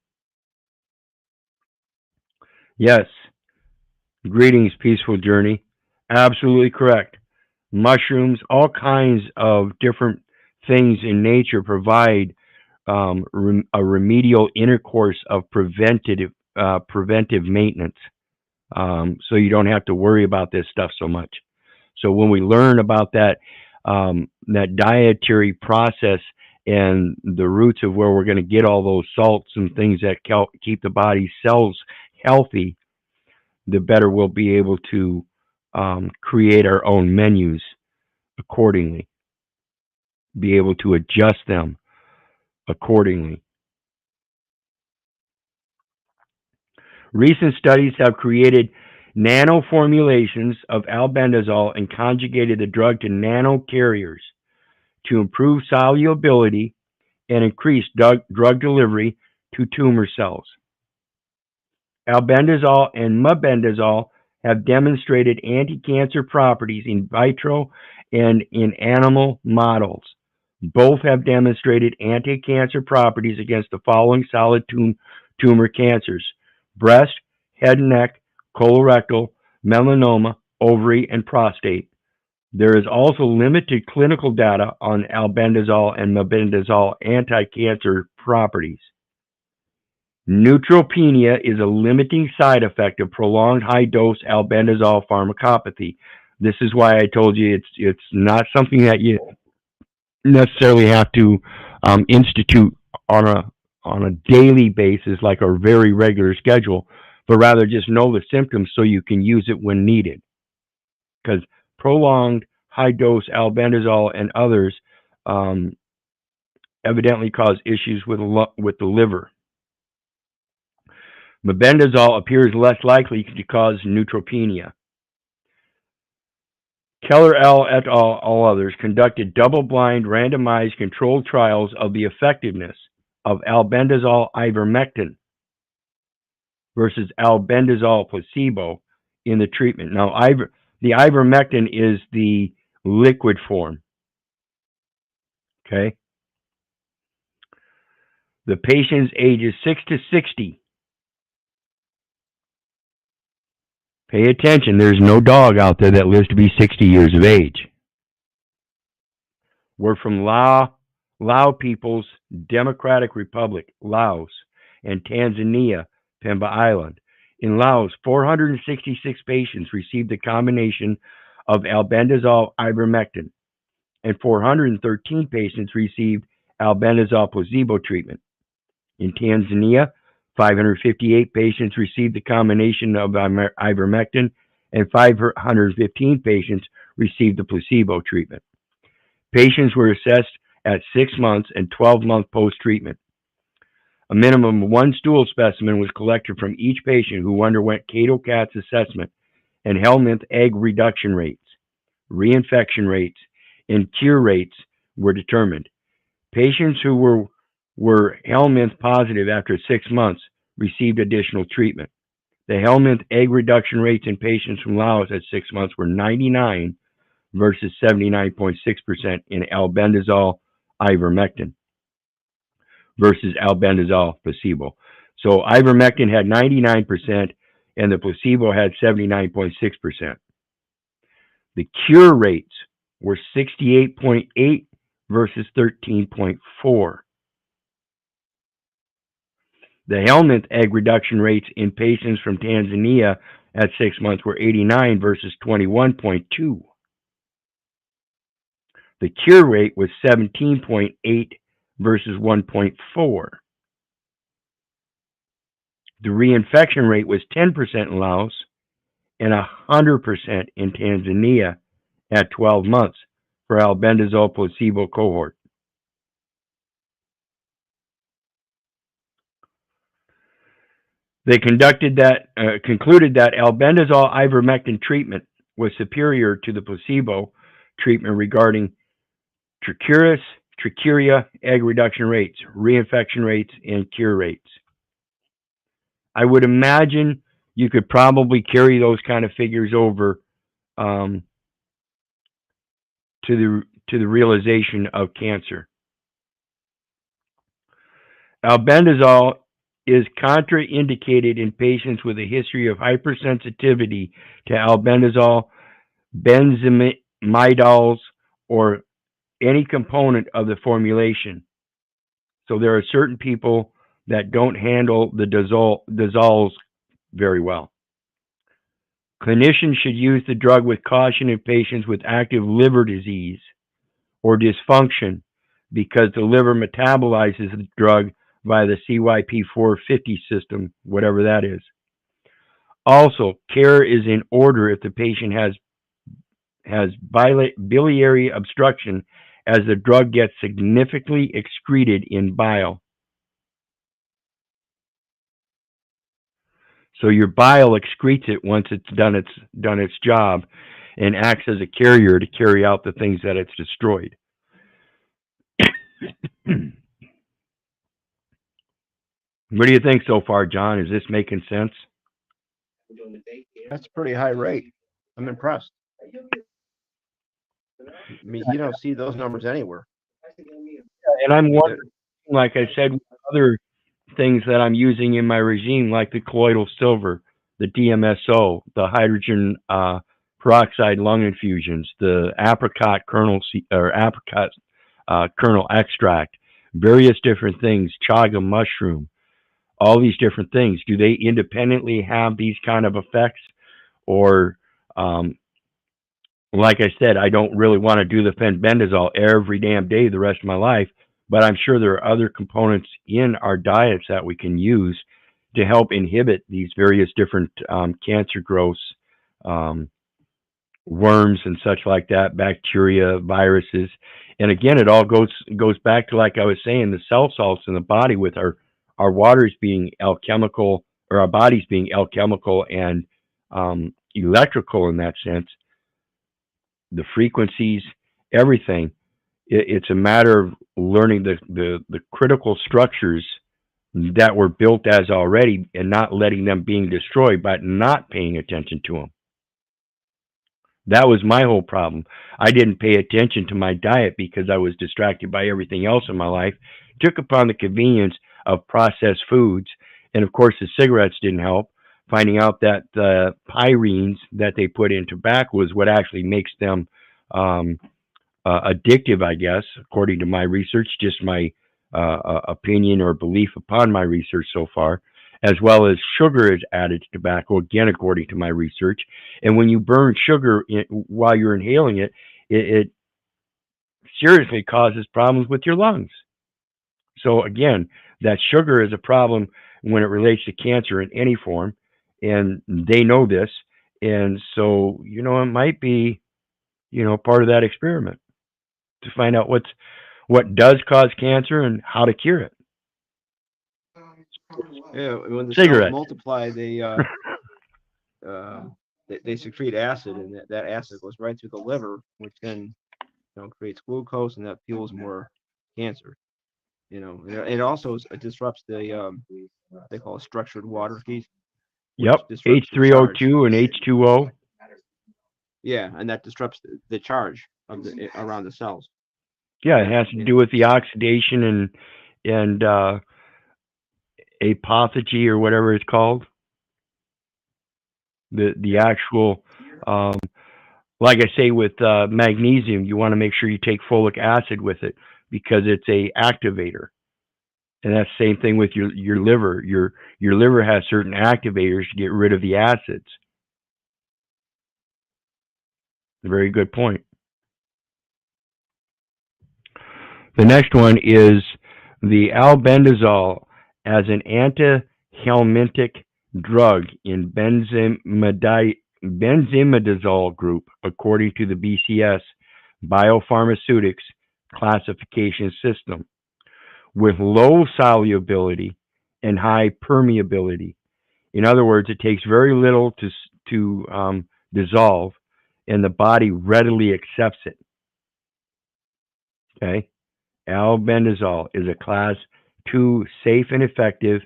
Speaker 1: Yes. Greetings, Peaceful Journey. Absolutely correct. Mushrooms, all kinds of different things in nature provide a remedial intercourse of preventive maintenance. So you don't have to worry about this stuff so much. So when we learn about that dietary process and the roots of where we're going to get all those salts and things that keep the body cells healthy, the better we'll be able to create our own menus accordingly, be able to adjust them accordingly. Recent studies have created nano formulations of albendazole and conjugated the drug to nano carriers to improve solubility and increase drug delivery to tumor cells. Albendazole and mebendazole have demonstrated anti-cancer properties in vitro and in animal models. Both have demonstrated anti-cancer properties against the following solid tumor cancers: breast, head and neck, colorectal, melanoma, ovary, and prostate. There is also limited clinical data on albendazole and mebendazole anti-cancer properties. Neutropenia is a limiting side effect of prolonged high-dose albendazole pharmacopathy. This is why I told you it's not something that you necessarily have to institute on a daily basis, like a very regular schedule, but rather just know the symptoms so you can use it when needed. Because prolonged high-dose albendazole and others evidently cause issues with the liver. Mebendazole appears less likely to cause neutropenia. Keller et al. All others conducted double-blind, randomized, controlled trials of the effectiveness of albendazole ivermectin versus albendazole placebo in the treatment. Now, the ivermectin is the liquid form. Okay. The patient's ages 6 to 60. Pay attention, there's no dog out there that lives to be 60 years of age. We're from Lao People's Democratic Republic, Laos, and Tanzania, Pemba Island. In Laos, 466 patients received a combination of albendazole ivermectin, and 413 patients received albendazole placebo treatment. In Tanzania, 558 patients received the combination of ivermectin, and 515 patients received the placebo treatment. Patients were assessed at 6 months and 12-month post-treatment. A minimum of 1 stool specimen was collected from each patient who underwent C.O.W.A.R.D.S assessment, and Helminth egg reduction rates, reinfection rates, and cure rates were determined. Patients who were Helminth positive after 6 months received additional treatment. The Helminth egg reduction rates in patients from Laos at 6 months were 99 versus 79.6% in albendazole ivermectin versus albendazole placebo. So ivermectin had 99% and the placebo had 79.6%. The cure rates were 68.8 versus 13.4. The Helminth egg reduction rates in patients from Tanzania at 6 months were 89 versus 21.2. The cure rate was 17.8 versus 1.4. The reinfection rate was 10% in Laos and 100% in Tanzania at 12 months for albendazole placebo cohort. They concluded that albendazole ivermectin treatment was superior to the placebo treatment regarding trichuria, egg reduction rates, reinfection rates, and cure rates. I would imagine you could probably carry those kind of figures over to to the realization of cancer. Albendazole is contraindicated in patients with a history of hypersensitivity to albendazole, benzimidols, or any component of the formulation. So there are certain people that don't handle the dazoles very well. Clinicians should use the drug with caution in patients with active liver disease or dysfunction because the liver metabolizes the drug via the CYP450 system, whatever that is. Also, care is in order if the patient has biliary obstruction, as the drug gets significantly excreted in bile. So your bile excretes it once it's done its job and acts as a carrier to carry out the things that it's destroyed. What do you think so far, John? Is this making sense?
Speaker 2: That's a pretty high rate. I'm impressed. I mean, you don't see those numbers anywhere.
Speaker 1: And I'm wondering, like I said, other things that I'm using in my regime, like the colloidal silver, the DMSO, the hydrogen peroxide lung infusions, the apricot kernel kernel extract, various different things, chaga mushroom, all these different things. Do they independently have these kind of effects? Or, like I said, I don't really want to do the fenbendazole every damn day the rest of my life, but I'm sure there are other components in our diets that we can use to help inhibit these various different cancer growths, worms and such like that, bacteria, viruses. And again, it all goes back to, like I was saying, the cell salts in the body, with our waters being alchemical, or our bodies being alchemical and electrical in that sense. The frequencies, everything. It's a matter of learning the critical structures that were built as already, and not letting them being destroyed, but not paying attention to them. That was my whole problem. I didn't pay attention to my diet because I was distracted by everything else in my life. Took upon the convenience of processed foods, and of course the cigarettes didn't help. Finding out that the pyrines that they put in tobacco is what actually makes them addictive, I guess, according to my research, just my opinion or belief upon my research so far, as well as sugar is added to tobacco, again, according to my research. And when you burn sugar while you're inhaling it, it seriously causes problems with your lungs. So again, that sugar is a problem when it relates to cancer in any form, and they know this. And so, it might be, part of that experiment to find out what does cause cancer and how to cure it.
Speaker 2: Yeah, when the
Speaker 1: Cigarette.
Speaker 2: cells multiply, they secrete acid, and that acid goes right through the liver, which then creates glucose, and that fuels more cancer. And it also disrupts the they call it structured water heat.
Speaker 1: Yep, H3O2 and H2O.
Speaker 2: Yeah, and that disrupts the charge of around the cells.
Speaker 1: Yeah, it has to do with the oxidation and apophagy, or whatever it's called. The actual, like I say, with magnesium, you want to make sure you take folic acid with it because it's a activator. And that's the same thing with your liver. Your liver has certain activators to get rid of the acids. A very good point. The next one is the albendazole as an antihelminthic drug in benzimidazole group, according to the B.C.S. Biopharmaceutics classification system, with low solubility and high permeability. In other words, it takes very little to dissolve, and the body readily accepts it. Okay? Albendazole is a class 2 safe and effective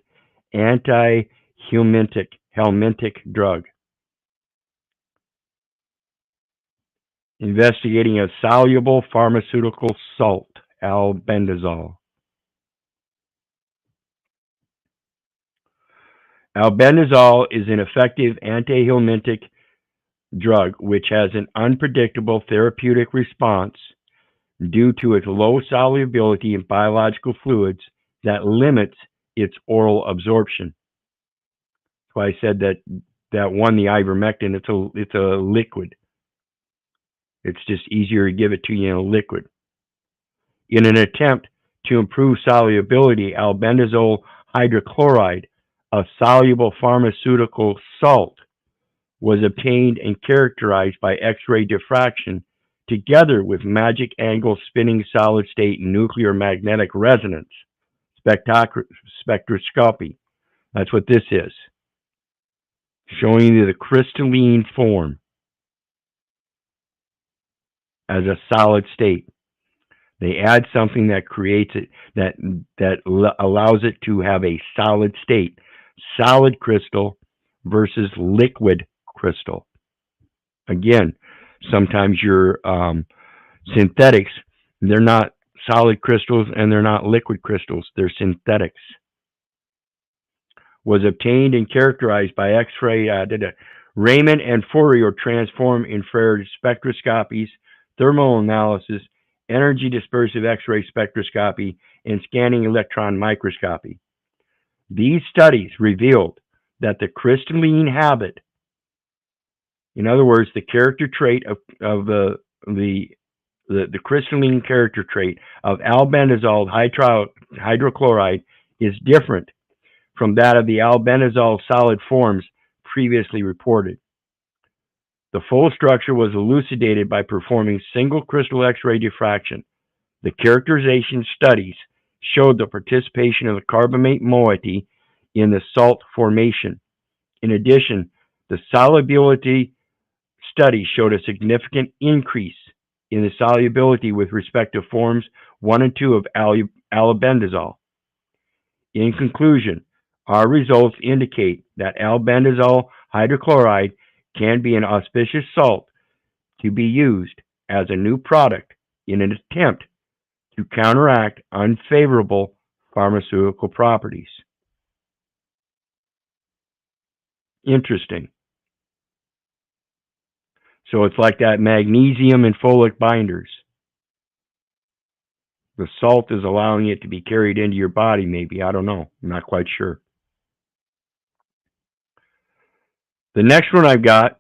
Speaker 1: antihelminthic drug. investigating a soluble pharmaceutical salt, albendazole. Albendazole is an effective antihelminthic drug which has an unpredictable therapeutic response due to its low solubility in biological fluids that limits its oral absorption. That's why I said that one, the ivermectin, it's a liquid. It's just easier to give it to you in a liquid. In an attempt to improve solubility, albendazole hydrochloride, a soluble pharmaceutical salt, was obtained and characterized by X-ray diffraction together with magic angle spinning solid state nuclear magnetic resonance spectroscopy. That's what this is. Showing you the crystalline form as a solid state. They add something that creates it, that allows it to have a solid state. Solid crystal versus liquid crystal. Again, sometimes your synthetics, they're not solid crystals and they're not liquid crystals. They're synthetics. Was obtained and characterized by X-ray, Raymond and Fourier transform infrared spectroscopies, thermal analysis, energy dispersive X-ray spectroscopy, and scanning electron microscopy. These studies revealed that the crystalline habit, in other words, the character trait of the crystalline character trait of albendazole hydrochloride is different from that of the albendazole solid forms previously reported. The full structure was elucidated by performing single crystal X-ray diffraction. The characterization studies showed the participation of the carbamate moiety in the salt formation. In addition, the solubility study showed a significant increase in the solubility with respect to forms 1 and 2 of albendazole. In conclusion, our results indicate that albendazole hydrochloride can be an auspicious salt to be used as a new product in an attempt to counteract unfavorable pharmaceutical properties. Interesting. So it's like that magnesium and folic binders. The salt is allowing it to be carried into your body, maybe. I don't know. I'm not quite sure. The next one I've got,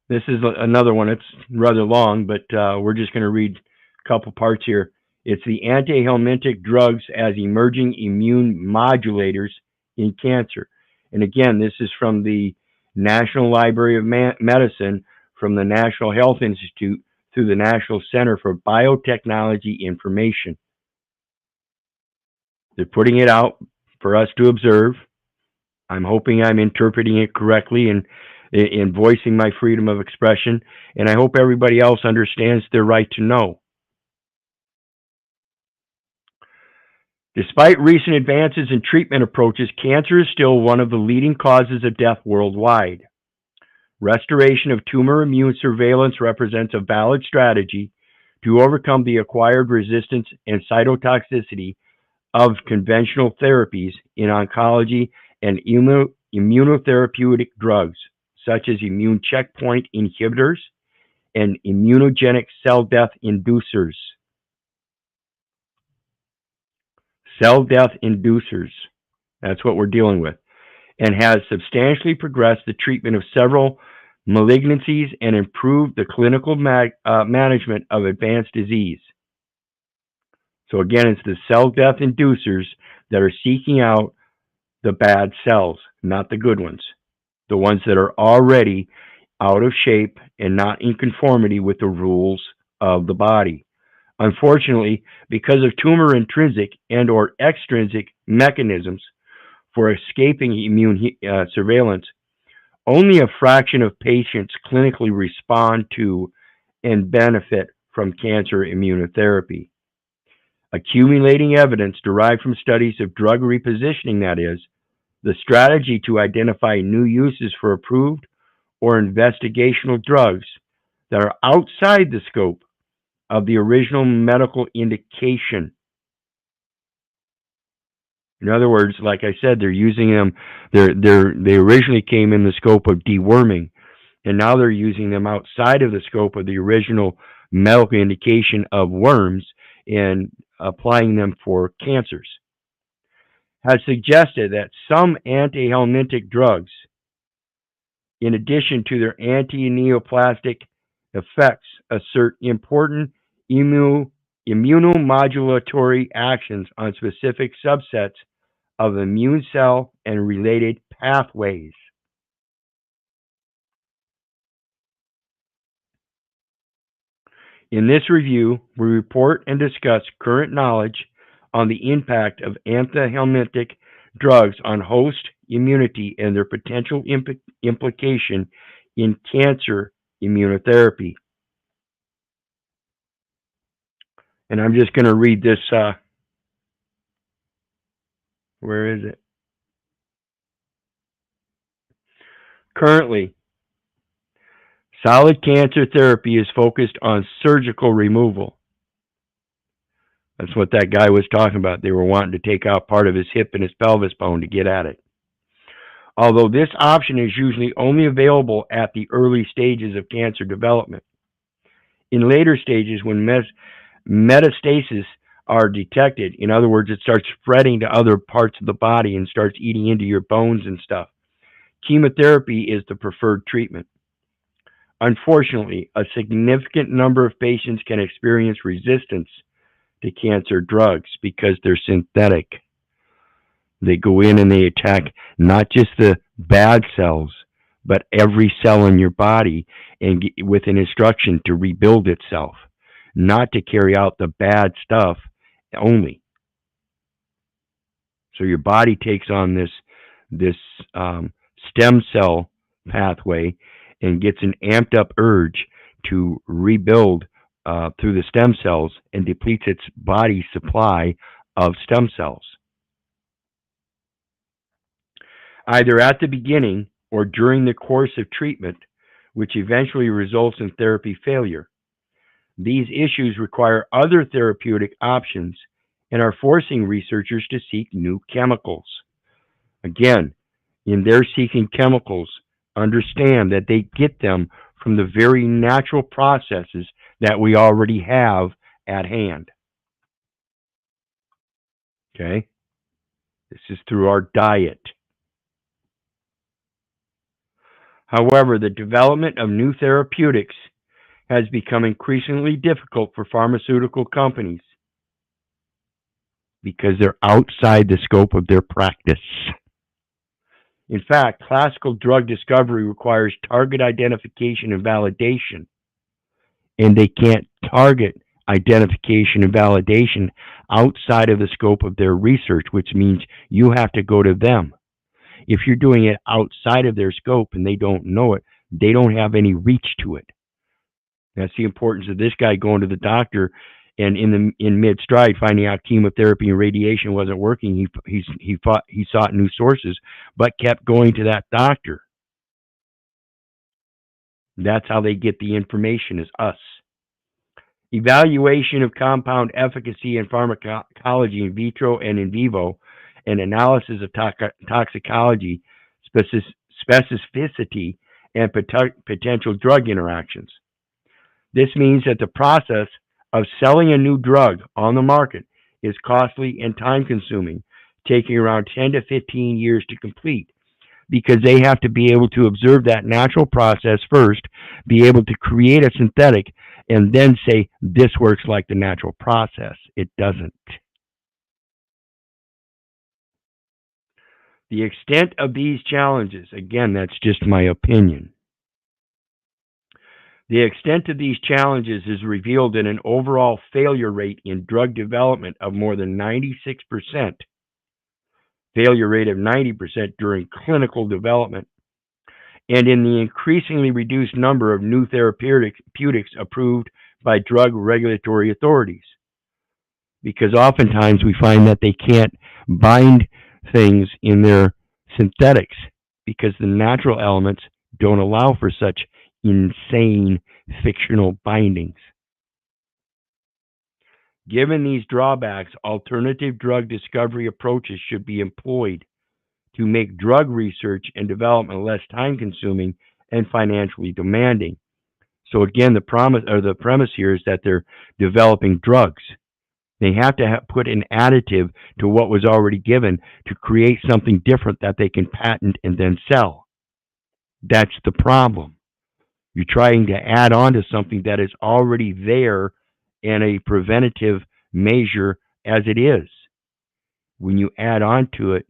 Speaker 1: this is another one. It's rather long, but we're just going to read a couple parts here. It's the antihelminthic drugs as emerging immune modulators in cancer. And again, this is from the National Library of Medicine, from the National Health Institute, through the National Center for Biotechnology Information. They're putting it out for us to observe. I'm hoping I'm interpreting it correctly and in voicing my freedom of expression, and I hope everybody else understands their right to know. Despite recent advances in treatment approaches, cancer is still one of the leading causes of death worldwide. Restoration of tumor immune surveillance represents a valid strategy to overcome the acquired resistance and cytotoxicity of conventional therapies in oncology and immunotherapeutic drugs, such as immune checkpoint inhibitors and immunogenic cell death inducers. Cell death inducers, that's what we're dealing with, and has substantially progressed the treatment of several malignancies and improved the clinical management of advanced disease. So again, it's the cell death inducers that are seeking out the bad cells, not the good ones, the ones that are already out of shape and not in conformity with the rules of the body. Unfortunately, because of tumor intrinsic and or extrinsic mechanisms for escaping immune surveillance, only a fraction of patients clinically respond to and benefit from cancer immunotherapy. Accumulating evidence derived from studies of drug repositioning, that is, the strategy to identify new uses for approved or investigational drugs that are outside the scope of the original medical indication. In other words, like I said, they're using them. They originally came in the scope of deworming, and now they're using them outside of the scope of the original medical indication of worms and applying them for cancers. Has suggested that some antihelminthic drugs, in addition to their anti-neoplastic effects, assert important immunomodulatory actions on specific subsets of immune cell and related pathways. In this review, we report and discuss current knowledge on the impact of antihelminthic drugs on host immunity and their potential implication in cancer immunotherapy. And I'm just going to read this. Where is it? Currently, solid cancer therapy is focused on surgical removal. That's what that guy was talking about. They were wanting to take out part of his hip and his pelvis bone to get at it. Although this option is usually only available at the early stages of cancer development. In later stages, when metastases are detected, in other words, it starts spreading to other parts of the body and starts eating into your bones and stuff, chemotherapy is the preferred treatment. Unfortunately, a significant number of patients can experience resistance to cancer drugs because they're synthetic. They go in and they attack not just the bad cells, but every cell in your body, and with an instruction to rebuild itself, not to carry out the bad stuff only. So your body takes on this stem cell pathway and gets an amped up urge to rebuild through the stem cells and depletes its body supply of stem cells. Either at the beginning or during the course of treatment, which eventually results in therapy failure. These issues require other therapeutic options and are forcing researchers to seek new chemicals. Again, in their seeking chemicals, understand that they get them from the very natural processes that we already have at hand. Okay? This is through our diet. However, the development of new therapeutics has become increasingly difficult for pharmaceutical companies because they're outside the scope of their practice. In fact, classical drug discovery requires target identification and validation, and they can't target identification and validation outside of the scope of their research, which means you have to go to them. If you're doing it outside of their scope and they don't know it, they don't have any reach to it. That's the importance of this guy going to the doctor and in mid-stride finding out chemotherapy and radiation wasn't working. He sought new sources, but kept going to that doctor. That's how they get the information, is us. Evaluation of compound efficacy in pharmacology in vitro and in vivo, and analysis of toxicology, specificity, and potential drug interactions. This means that the process of selling a new drug on the market is costly and time-consuming, taking around 10 to 15 years to complete, because they have to be able to observe that natural process first, be able to create a synthetic, and then say, this works like the natural process. It doesn't. The extent of these challenges, again, that's just my opinion. The extent of these challenges is revealed in an overall failure rate in drug development of more than 96%, failure rate of 90% during clinical development, and in the increasingly reduced number of new therapeutics approved by drug regulatory authorities. Because oftentimes we find that they can't bind things in their synthetics because the natural elements don't allow for such insane fictional bindings. Given these drawbacks, alternative drug discovery approaches should be employed to make drug research and development less time consuming and financially demanding. So again, the premise here is that they're developing drugs. They have to put an additive to what was already given to create something different that they can patent and then sell. That's the problem. You're trying to add on to something that is already there in a preventative measure as it is. When you add on to it,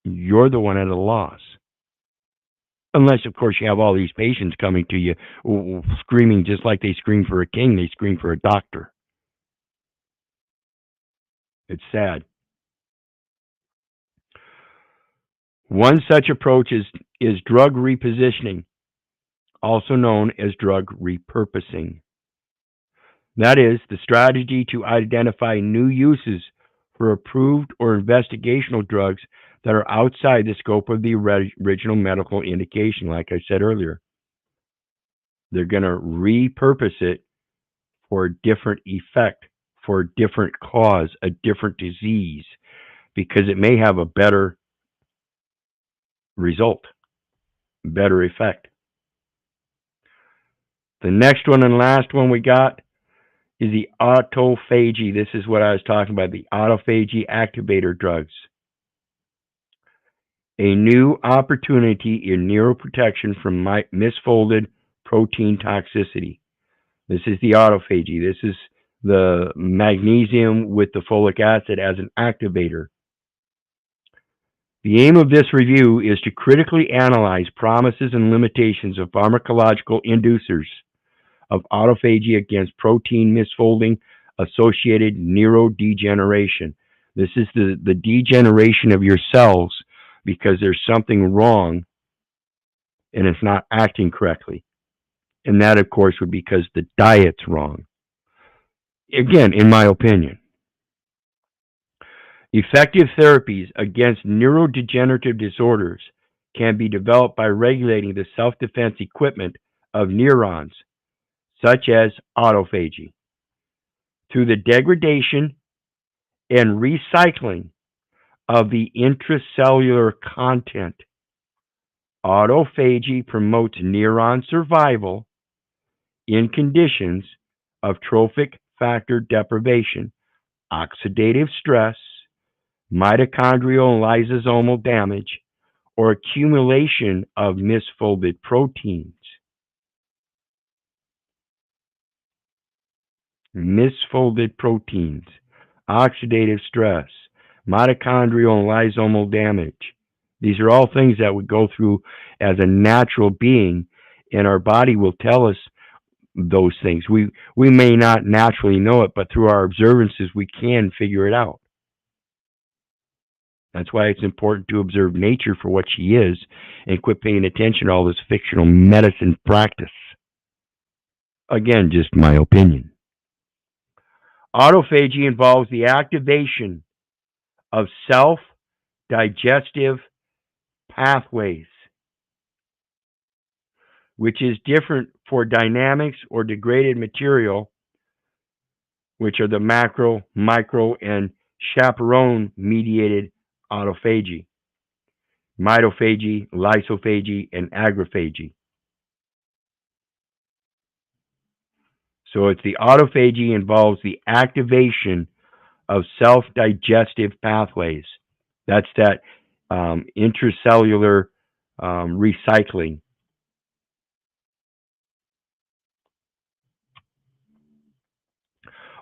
Speaker 1: you're the one at a loss. Unless, of course, you have all these patients coming to you screaming just like they scream for a king, they scream for a doctor. It's sad. One such approach is drug repositioning, also known as drug repurposing. That is the strategy to identify new uses for approved or investigational drugs that are outside the scope of the original medical indication, like I said earlier. They're going to repurpose it for a different effect, for a different cause, a different disease, because it may have a better result, better effect. The next one and last one we got is the autophagy. This is what I was talking about, the autophagy activator drugs. A new opportunity in neuroprotection from misfolded protein toxicity. This is the autophagy. This is the magnesium with the folic acid as an activator. The aim of this review is to critically analyze promises and limitations of pharmacological inducers of autophagy against protein misfolding associated neurodegeneration. This is the degeneration of your cells because there's something wrong and it's not acting correctly. And that, of course, would be because the diet's wrong. Again, in my opinion. Effective therapies against neurodegenerative disorders can be developed by regulating the self-defense equipment of neurons, such as autophagy, through the degradation and recycling of the intracellular content. Autophagy promotes neuron survival in conditions of trophic factor deprivation, oxidative stress, mitochondrial and lysosomal damage, or accumulation of misfolded proteins. Misfolded proteins, oxidative stress, mitochondrial and lysosomal damage. These are all things that we go through as a natural being, and our body will tell us those things. We may not naturally know it, but through our observances, we can figure it out. That's why it's important to observe nature for what she is and quit paying attention to all this fictional medicine practice. Again, just my opinion. Autophagy involves the activation of self-digestive pathways, which is different for dynamics or degraded material, which are the macro, micro, and chaperone-mediated autophagy, mitophagy, lysophagy, and agrophagy. So it's the autophagy involves the activation of self-digestive pathways. That's that intracellular recycling.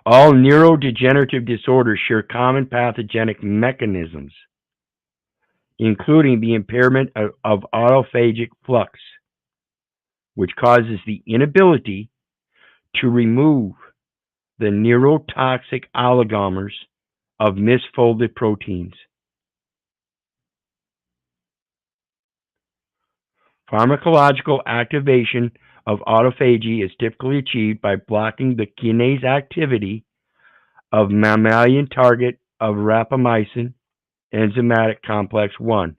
Speaker 1: All neurodegenerative disorders share common pathogenic mechanisms, including the impairment of autophagic flux, which causes the inability to remove the neurotoxic oligomers of misfolded proteins. Pharmacological activation of autophagy is typically achieved by blocking the kinase activity of mammalian target of rapamycin enzymatic complex 1,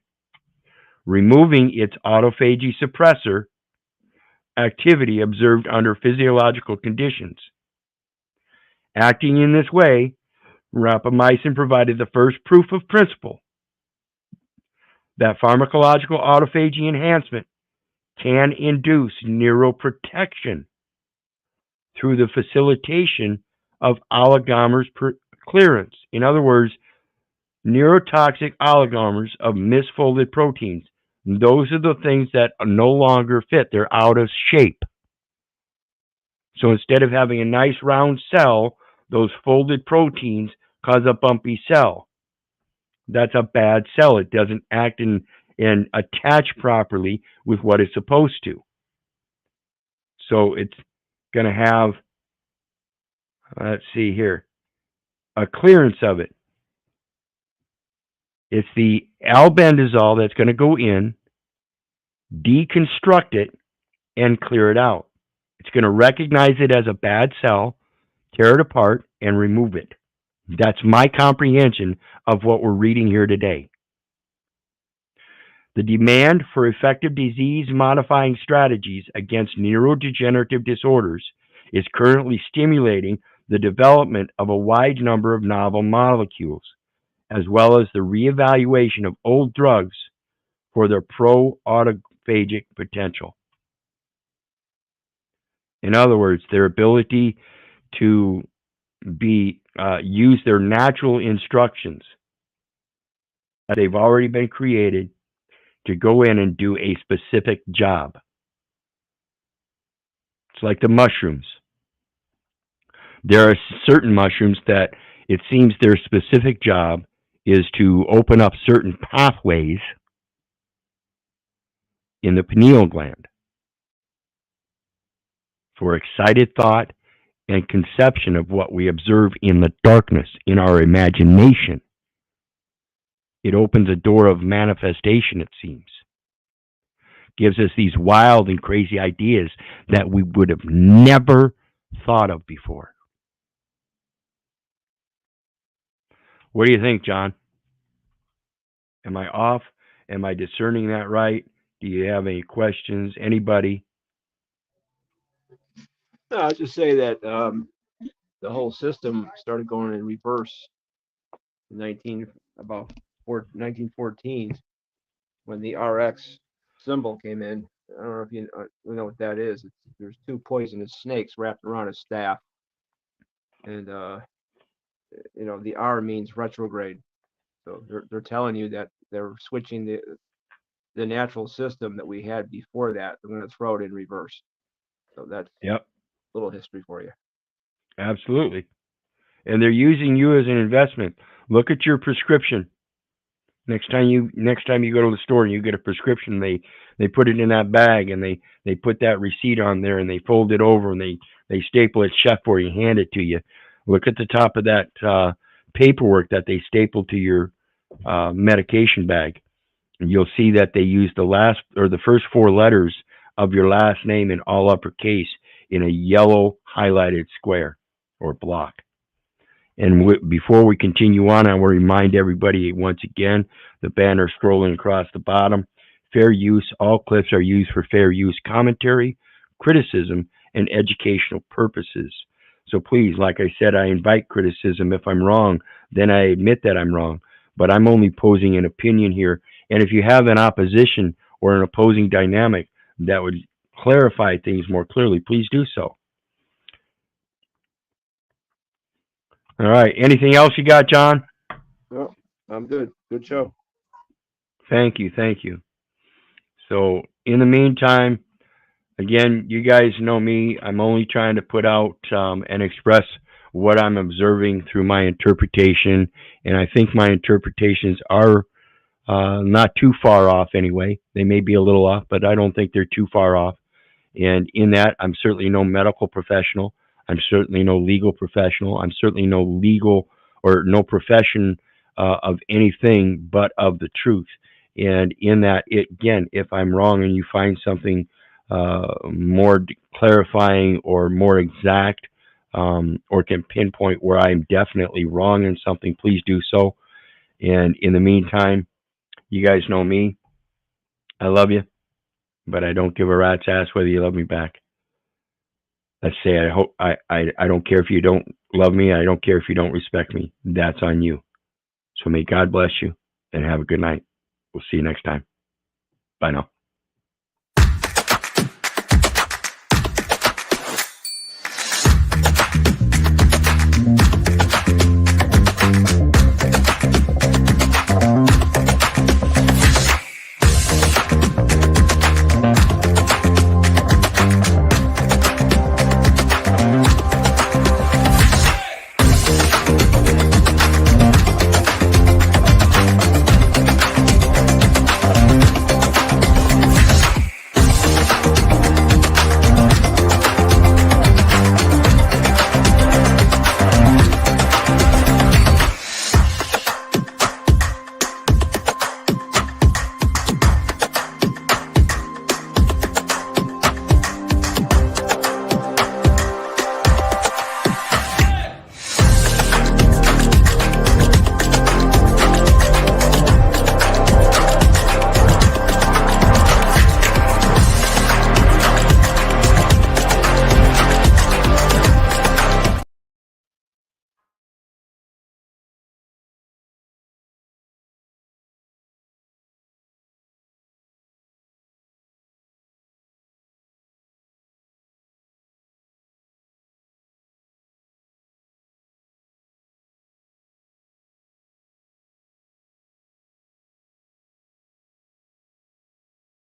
Speaker 1: removing its autophagy suppressor activity observed under physiological conditions. Acting in this way, rapamycin provided the first proof of principle that pharmacological autophagy enhancement can induce neuroprotection through the facilitation of oligomers clearance. In other words, neurotoxic oligomers of misfolded proteins. Those are the things that no longer fit. They're out of shape. So instead of having a nice round cell, those folded proteins cause a bumpy cell. That's a bad cell. It doesn't act and attach properly with what it's supposed to. So it's going to have, let's see here, a clearance of it. It's the albendazole that's going to go in, deconstruct it, and clear it out. It's going to recognize it as a bad cell, tear it apart, and remove it. That's my comprehension of what we're reading here today. The demand for effective disease-modifying strategies against neurodegenerative disorders is currently stimulating the development of a wide number of novel molecules, as well as the reevaluation of old drugs for their pro-autophagic potential. In other words, their ability to use their natural instructions that they've already been created to go in and do a specific job. It's like the mushrooms. There are certain mushrooms that it seems their specific job is to open up certain pathways in the pineal gland for excited thought and conception of what we observe in the darkness, in our imagination. It opens a door of manifestation, it seems. Gives us these wild and crazy ideas that we would have never thought of before. What do you think, John? Am I off? Am I discerning that right? Do you have any questions? Anybody?
Speaker 2: No, I'll just say that the whole system started going in reverse in 1914 when the RX symbol came in. I don't know if you know what that is. There's two poisonous snakes wrapped around a staff, and the R means retrograde. So they're telling you that they're switching the natural system that we had before that. They're going to throw it in reverse. So that's a little history for you.
Speaker 1: Absolutely. And they're using you as an investment. Look at your prescription. Next time you go to the store and you get a prescription, they put it in that bag and they put that receipt on there and they fold it over and they staple it shut for you, hand it to you. Look at the top of that paperwork that they staple to your medication bag, and you'll see that they use the first four letters of your last name in all uppercase in a yellow highlighted square or block. And before we continue on, I will remind everybody once again, the banner scrolling across the bottom, fair use. All clips are used for fair use commentary, criticism, and educational purposes. So please, like I said, I invite criticism. If I'm wrong, then I admit that I'm wrong. But I'm only posing an opinion here. And if you have an opposition or an opposing dynamic that would clarify things more clearly, please do so. All right. Anything else you got, John?
Speaker 2: No, I'm good. Good show.
Speaker 1: Thank you. Thank you. So in the meantime, again, you guys know me. I'm only trying to put out and express what I'm observing through my interpretation. And I think my interpretations are not too far off anyway. They may be a little off, but I don't think they're too far off. And in that, I'm certainly no medical professional. I'm certainly no legal professional. I'm certainly no legal or no profession of anything but of the truth. And in that, again, if I'm wrong and you find something more clarifying or more exact or can pinpoint where I'm definitely wrong in something, please do so. And in the meantime, you guys know me. I love you, but I don't give a rat's ass whether you love me back. Let's say I don't care if you don't love me. I don't care if you don't respect me. That's on you. So may God bless you and have a good night. We'll see you next time. Bye now.